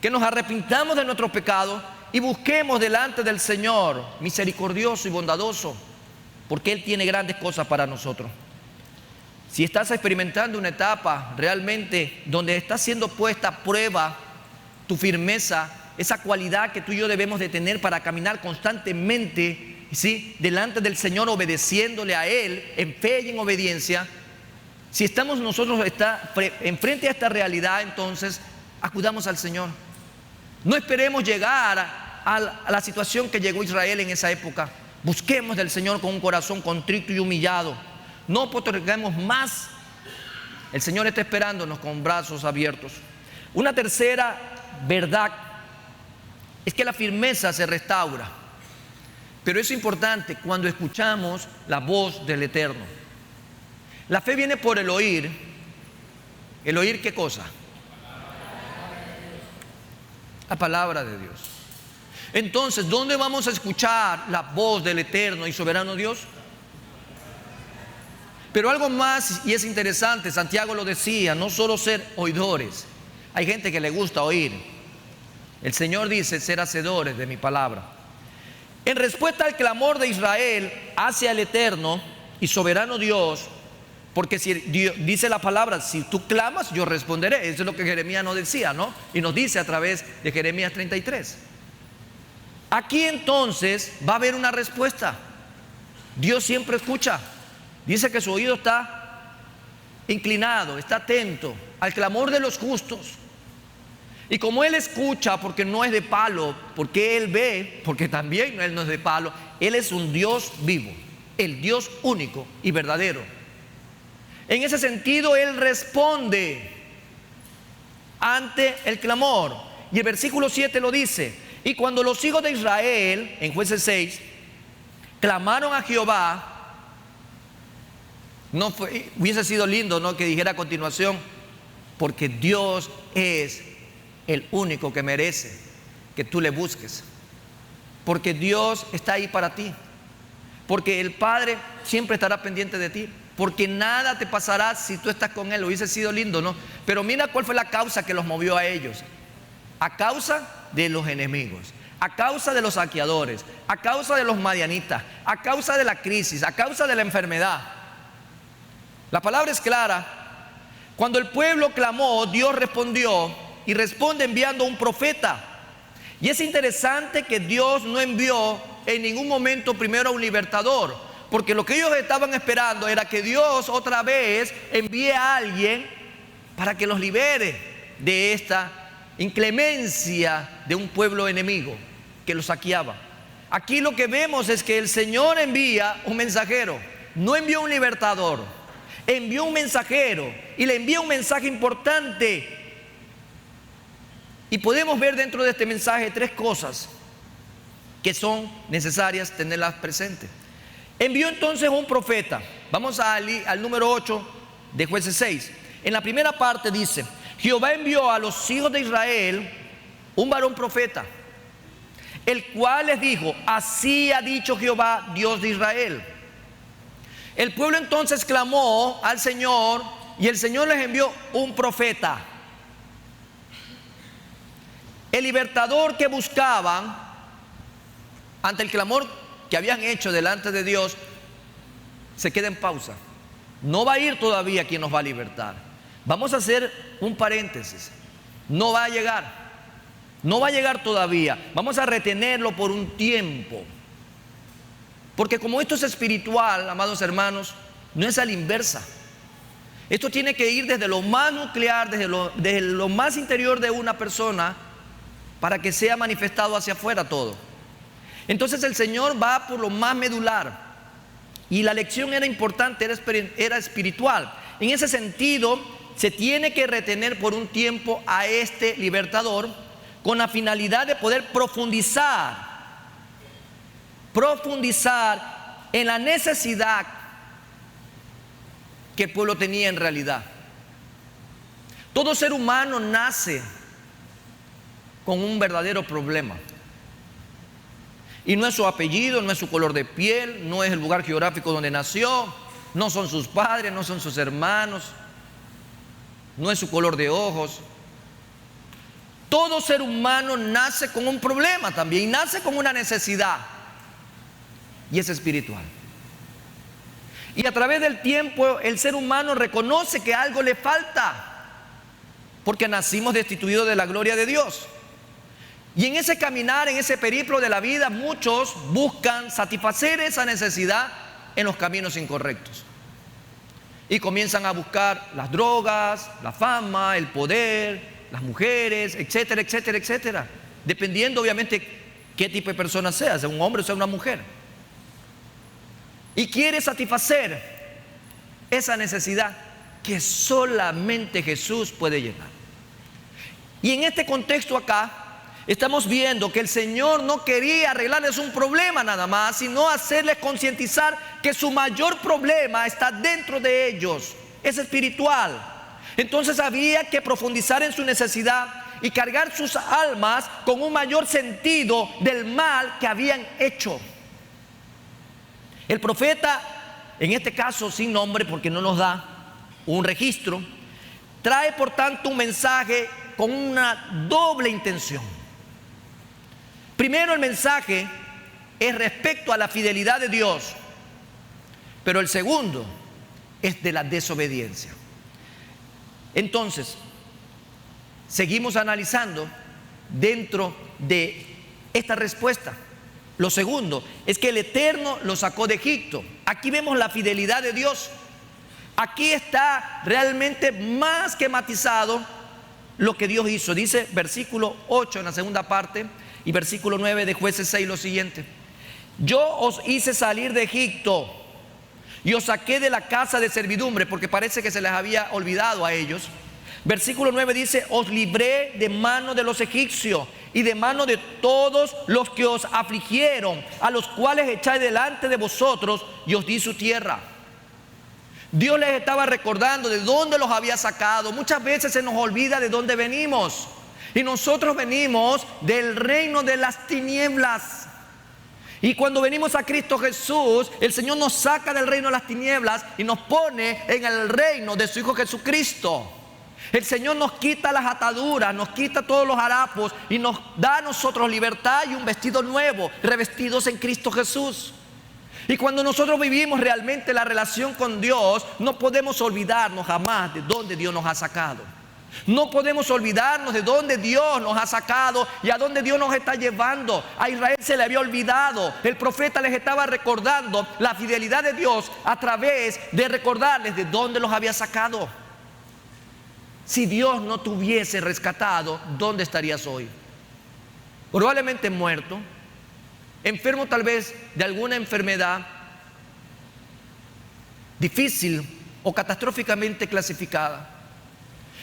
Que nos arrepintamos de nuestros pecados y busquemos delante del Señor, misericordioso y bondadoso, porque Él tiene grandes cosas para nosotros. Si estás experimentando una etapa realmente donde está siendo puesta a prueba tu firmeza, esa cualidad que tú y yo debemos de tener para caminar constantemente, ¿sí?, delante del Señor, obedeciéndole a Él en fe y en obediencia. Si estamos nosotros enfrente a esta realidad, entonces acudamos al Señor. No esperemos llegar a la situación que llegó Israel en esa época. Busquemos del Señor con un corazón contrito y humillado. No posterguemos más. El Señor está esperándonos con brazos abiertos. Una tercera verdad es que la firmeza se restaura. Pero es importante cuando escuchamos la voz del Eterno. La fe viene por el oír. ¿El oír qué cosa? La palabra de Dios. Entonces, ¿dónde vamos a escuchar la voz del eterno y soberano Dios? Pero algo más, y es interesante, Santiago lo decía, no solo ser oidores. Hay gente que le gusta oír. El Señor dice ser hacedores de mi palabra. En respuesta al clamor de Israel hacia el eterno y soberano Dios, porque si Dios, dice la palabra, si tú clamas, yo responderé. Eso es lo que Jeremías nos decía, ¿no? Y nos dice a través de Jeremías 33. Aquí entonces va a haber una respuesta. Dios siempre escucha. Dice que su oído está inclinado, está atento al clamor de los justos. Y como Él escucha, porque no es de palo, porque Él ve, porque también Él no es de palo, Él es un Dios vivo, el Dios único y verdadero. En ese sentido, Él responde ante el clamor. Y el versículo 7 lo dice: y cuando los hijos de Israel, en Jueces 6, clamaron a Jehová, hubiese sido lindo, ¿no?, que dijera a continuación: porque Dios es el único que merece que tú le busques, porque Dios está ahí para ti, porque el Padre siempre estará pendiente de ti, porque nada te pasará si tú estás con Él. Hubiese sido lindo, ¿no? Pero mira cuál fue la causa que los movió a ellos: a causa de los enemigos, a causa de los saqueadores, a causa de los madianitas, a causa de la crisis, a causa de la enfermedad. La palabra es clara. Cuando el pueblo clamó, Dios respondió, y responde enviando un profeta. Y es interesante que Dios no envió en ningún momento primero a un libertador, porque lo que ellos estaban esperando era que Dios otra vez envíe a alguien para que los libere de esta inclemencia de un pueblo enemigo que los saqueaba. Aquí lo que vemos es que el Señor envía un mensajero, no envió un libertador, envió un mensajero, y le envía un mensaje importante. Y podemos ver dentro de este mensaje tres cosas que son necesarias tenerlas presentes. Envió entonces un profeta. Vamos al número 8 de Jueces 6. En la primera parte dice: Jehová envió a los hijos de Israel un varón profeta, el cual les dijo: así ha dicho Jehová, Dios de Israel. El pueblo entonces clamó al Señor, y el Señor les envió un profeta. El libertador que buscaban ante el clamor que habían hecho delante de Dios se queda en pausa. No va a ir todavía quien nos va a libertar. Vamos a hacer un paréntesis. No va a llegar. No va a llegar todavía. Vamos a retenerlo por un tiempo. Porque como esto es espiritual, amados hermanos, no es a la inversa. Esto tiene que ir desde lo más nuclear, desde lo más interior de una persona, para que sea manifestado hacia afuera todo. Entonces el Señor va por lo más medular, y la lección era importante, era espiritual. En ese sentido, se tiene que retener por un tiempo a este libertador, con la finalidad de poder profundizar en la necesidad que el pueblo tenía en realidad. Todo ser humano nace con un verdadero problema. Y no es su apellido, no es su color de piel, no es el lugar geográfico donde nació, no son sus padres, no son sus hermanos, no es su color de ojos. Todo ser humano nace con un problema también, y nace con una necesidad, y es espiritual. Y a través del tiempo el ser humano reconoce que algo le falta, porque nacimos destituidos de la gloria de Dios. Y en ese caminar, en ese periplo de la vida, muchos buscan satisfacer esa necesidad en los caminos incorrectos. Y comienzan a buscar las drogas, la fama, el poder, las mujeres, etcétera, etcétera, etcétera. Dependiendo obviamente qué tipo de persona sea un hombre o sea una mujer. Y quiere satisfacer esa necesidad que solamente Jesús puede llenar. Y en este contexto acá, estamos viendo que el Señor no quería arreglarles un problema nada más, sino hacerles concientizar que su mayor problema está dentro de ellos, es espiritual. Entonces había que profundizar en su necesidad y cargar sus almas con un mayor sentido del mal que habían hecho. El profeta, en este caso sin nombre porque no nos da un registro, trae por tanto un mensaje con una doble intención. Primero, el mensaje es respecto a la fidelidad de Dios, pero el segundo es de la desobediencia. Entonces, seguimos analizando dentro de esta respuesta. Lo segundo es que el Eterno los sacó de Egipto. Aquí vemos la fidelidad de Dios. Aquí está realmente más que matizado lo que Dios hizo. Dice versículo 8 en la segunda parte y versículo 9 de Jueces 6 lo siguiente: yo os hice salir de Egipto y os saqué de la casa de servidumbre, porque parece que se les había olvidado a ellos. Versículo 9 dice: os libré de mano de los egipcios y de mano de todos los que os afligieron, a los cuales echáis delante de vosotros, y os di su tierra. Dios les estaba recordando de dónde los había sacado. Muchas veces se nos olvida de dónde venimos, y nosotros venimos del reino de las tinieblas. Y cuando venimos a Cristo Jesús, el Señor nos saca del reino de las tinieblas y nos pone en el reino de su Hijo Jesucristo. El Señor nos quita las ataduras, nos quita todos los harapos y nos da a nosotros libertad y un vestido nuevo, revestidos en Cristo Jesús. Y cuando nosotros vivimos realmente la relación con Dios, no podemos olvidarnos jamás de dónde Dios nos ha sacado. No podemos olvidarnos de dónde Dios nos ha sacado y a dónde Dios nos está llevando. A Israel se le había olvidado. El profeta les estaba recordando la fidelidad de Dios a través de recordarles de dónde los había sacado. Si Dios no te hubiese rescatado, ¿dónde estarías hoy? Probablemente muerto, enfermo tal vez de alguna enfermedad difícil o catastróficamente clasificada.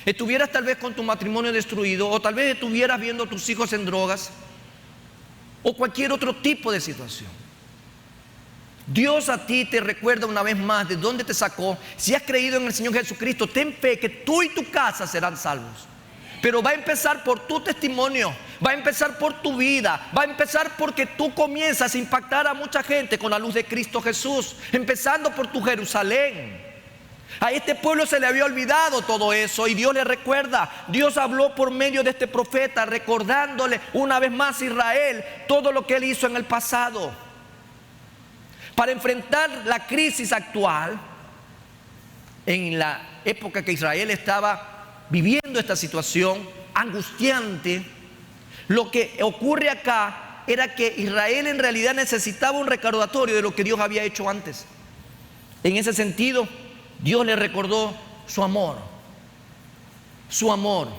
Estuvieras tal vez con tu matrimonio destruido, o tal vez estuvieras viendo a tus hijos en drogas, o cualquier otro tipo de situación. Dios a ti te recuerda una vez más de dónde te sacó. Si has creído en el Señor Jesucristo, ten fe que tú y tu casa serán salvos. Pero va a empezar por tu testimonio, va a empezar por tu vida, va a empezar porque tú comienzas a impactar a mucha gente con la luz de Cristo Jesús, empezando por tu Jerusalén. A este pueblo se le había olvidado todo eso y Dios le recuerda. Dios habló por medio de este profeta, recordándole una vez más a Israel todo lo que él hizo en el pasado. Para enfrentar la crisis actual, en la época que Israel estaba viviendo esta situación angustiante, lo que ocurre acá era que Israel en realidad necesitaba un recordatorio de lo que Dios había hecho antes. En ese sentido, Dios le recordó su amor. Su amor.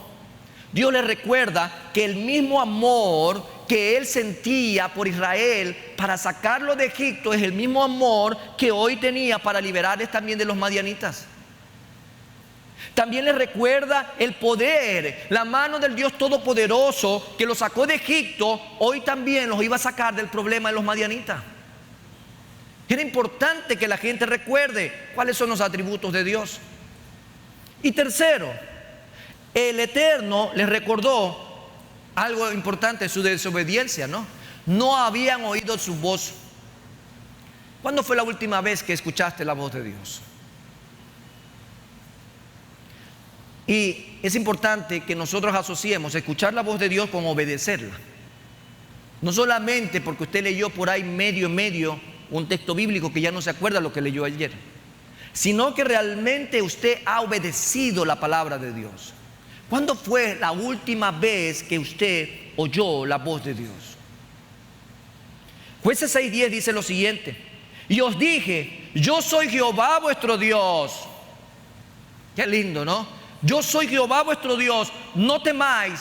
Dios le recuerda que el mismo amor que él sentía por Israel para sacarlo de Egipto es el mismo amor que hoy tenía para liberarles también de los madianitas. También les recuerda el poder, la mano del Dios Todopoderoso que los sacó de Egipto, hoy también los iba a sacar del problema de los madianitas. Era importante que la gente recuerde cuáles son los atributos de Dios. Y tercero, el Eterno les recordó algo importante, su desobediencia, ¿no? No habían oído su voz. ¿Cuándo fue la última vez que escuchaste la voz de Dios? Y es importante que nosotros asociemos escuchar la voz de Dios con obedecerla. No solamente porque usted leyó por ahí medio un texto bíblico que ya no se acuerda lo que leyó ayer, sino que realmente usted ha obedecido la palabra de Dios. ¿Cuándo fue la última vez que usted oyó la voz de Dios? Jueces 6:10 dice lo siguiente: y os dije, yo soy Jehová vuestro Dios. Qué lindo, ¿no? Yo soy Jehová vuestro Dios, no temáis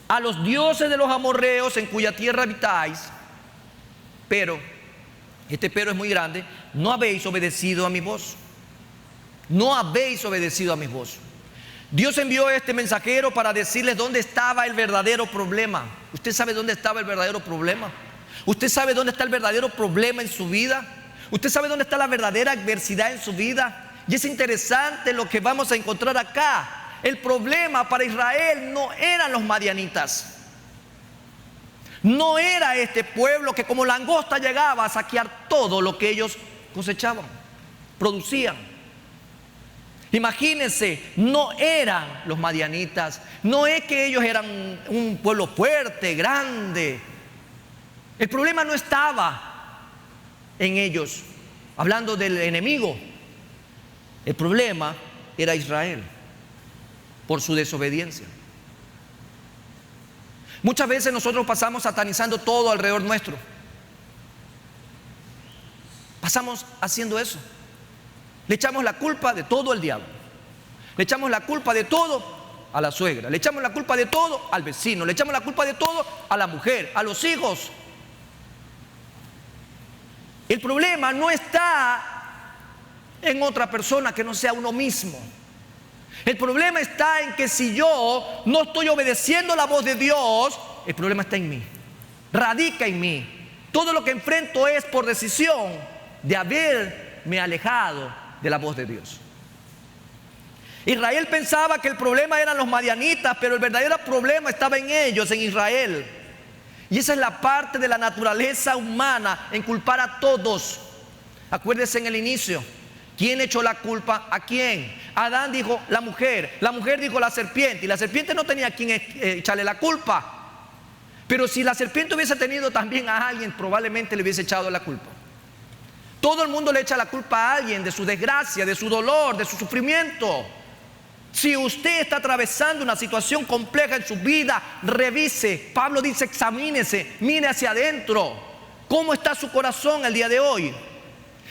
a los dioses de los amorreos en cuya tierra habitáis, pero, este pero es muy grande, no habéis obedecido a mi voz. No habéis obedecido a mi voz. Dios envió a este mensajero para decirles dónde estaba el verdadero problema. ¿Usted sabe dónde estaba el verdadero problema? ¿Usted sabe dónde está el verdadero problema en su vida? ¿Usted sabe dónde está la verdadera adversidad en su vida? Y es interesante lo que vamos a encontrar acá. El problema para Israel no eran los madianitas. No era este pueblo que como langosta llegaba a saquear todo lo que ellos cosechaban, producían. Imagínense, no eran los madianitas, no es que ellos eran un pueblo fuerte, grande. El problema no estaba en ellos, hablando del enemigo. El problema era Israel, por su desobediencia. Muchas veces nosotros pasamos satanizando todo alrededor nuestro. Pasamos haciendo eso. Le echamos la culpa de todo al diablo. Le echamos la culpa de todo a la suegra. Le echamos la culpa de todo al vecino. Le echamos la culpa de todo a la mujer, a los hijos. El problema no está en otra persona que no sea uno mismo. El problema está en que si yo no estoy obedeciendo la voz de Dios, el problema está en mí, radica en mí. Todo lo que enfrento es por decisión de haberme alejado de la voz de Dios. Israel pensaba que el problema eran los madianitas, pero el verdadero problema estaba en ellos, en Israel. Y esa es la parte de la naturaleza humana, en culpar a todos. Acuérdense en el inicio, ¿quién echó la culpa a quién? Adán dijo la mujer dijo la serpiente, y la serpiente no tenía a quien echarle la culpa. Pero si la serpiente hubiese tenido también a alguien, probablemente le hubiese echado la culpa. Todo el mundo le echa la culpa a alguien de su desgracia, de su dolor, de su sufrimiento. Si usted está atravesando una situación compleja en su vida, revise. Pablo dice, examínese, mire hacia adentro. ¿Cómo está su corazón el día de hoy?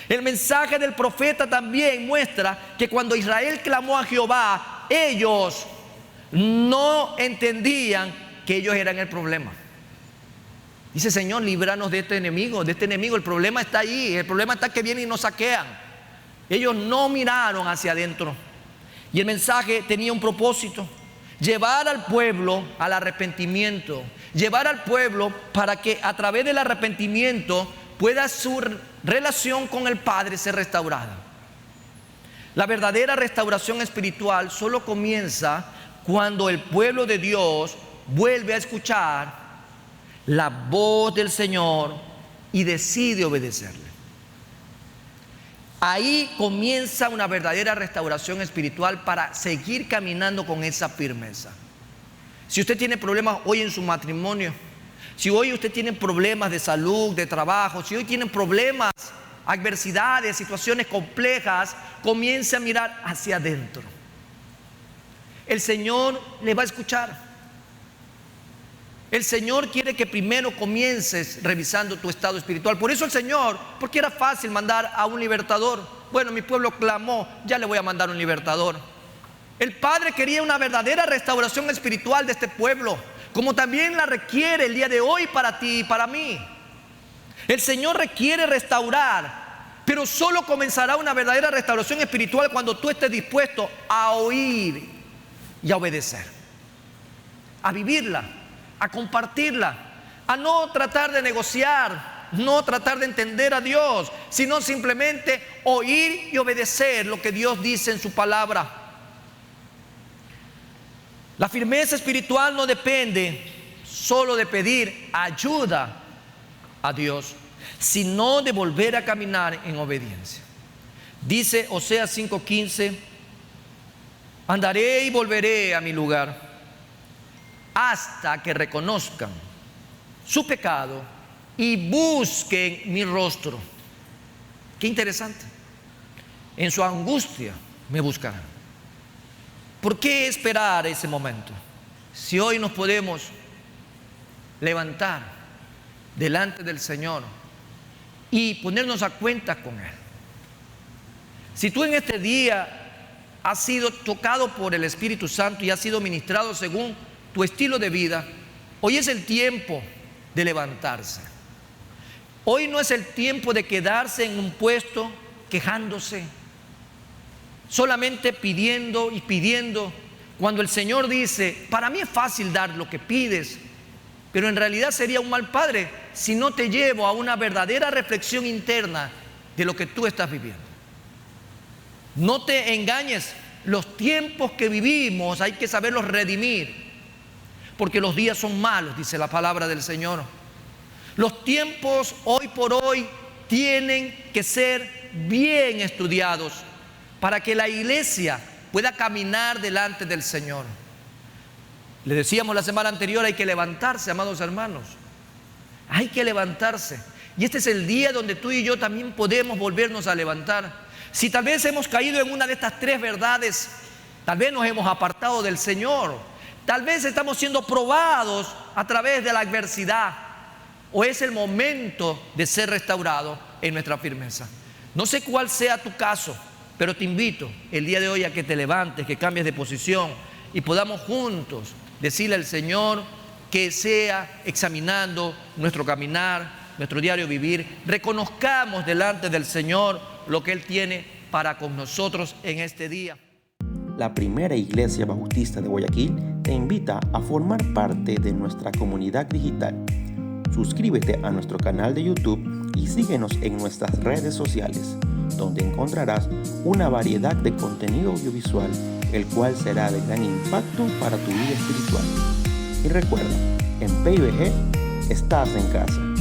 El mensaje del profeta también muestra que cuando Israel clamó a Jehová, ellos no entendían que ellos eran el problema. Dice, Señor, líbranos de este enemigo, el problema está ahí, el problema está que vienen y nos saquean. Ellos no miraron hacia adentro. Y el mensaje tenía un propósito: llevar al pueblo al arrepentimiento, llevar al pueblo para que a través del arrepentimiento pueda su relación con el Padre ser restaurada. La verdadera restauración espiritual solo comienza cuando el pueblo de Dios vuelve a escuchar la voz del Señor y decide obedecerle. Ahí comienza una verdadera restauración espiritual para seguir caminando con esa firmeza. Si usted tiene problemas hoy en su matrimonio, si hoy usted tiene problemas de salud, de trabajo, si hoy tienen problemas, adversidades, situaciones complejas, comience a mirar hacia adentro. El Señor le va a escuchar. El Señor quiere que primero comiences revisando tu estado espiritual. Por eso el Señor, porque era fácil mandar a un libertador. Bueno, mi pueblo clamó, ya le voy a mandar un libertador. El Padre quería una verdadera restauración espiritual de este pueblo, como también la requiere el día de hoy para ti y para mí. El Señor requiere restaurar, pero solo comenzará una verdadera restauración espiritual cuando tú estés dispuesto a oír y a obedecer, a vivirla, a compartirla, a no tratar de negociar, no tratar de entender a Dios, sino simplemente oír y obedecer lo que Dios dice en su palabra. La firmeza espiritual no depende solo de pedir ayuda a Dios, sino de volver a caminar en obediencia. Dice Oseas 5:15, andaré y volveré a mi lugar hasta que reconozcan su pecado y busquen mi rostro. Qué interesante. En su angustia me buscarán. ¿Por qué esperar ese momento? Si hoy nos podemos levantar delante del Señor y ponernos a cuenta con Él. Si tú en este día has sido tocado por el Espíritu Santo y has sido ministrado según tu estilo de vida, hoy es el tiempo de levantarse. Hoy no es el tiempo de quedarse en un puesto quejándose, solamente pidiendo y pidiendo, cuando el Señor dice, para mí es fácil dar lo que pides, pero en realidad sería un mal padre si no te llevo a una verdadera reflexión interna de lo que tú estás viviendo. No te engañes, los tiempos que vivimos hay que saberlos redimir, porque los días son malos, dice la palabra del Señor. Los tiempos hoy por hoy tienen que ser bien estudiados para que la iglesia pueda caminar delante del Señor. Le decíamos la semana anterior, hay que levantarse, amados hermanos. Hay que levantarse. Y este es el día donde tú y yo también podemos volvernos a levantar. Si tal vez hemos caído en una de estas tres verdades, tal vez nos hemos apartado del Señor, tal vez estamos siendo probados a través de la adversidad, o es el momento de ser restaurado en nuestra firmeza. No sé cuál sea tu caso, pero te invito el día de hoy a que te levantes, que cambies de posición y podamos juntos decirle al Señor que sea examinando nuestro caminar, nuestro diario vivir, reconozcamos delante del Señor lo que Él tiene para con nosotros en este día. La Primera Iglesia Bautista de Guayaquil te invita a formar parte de nuestra comunidad digital. Suscríbete a nuestro canal de YouTube y síguenos en nuestras redes sociales, donde encontrarás una variedad de contenido audiovisual, el cual será de gran impacto para tu vida espiritual. Y recuerda, en PIBG estás en casa.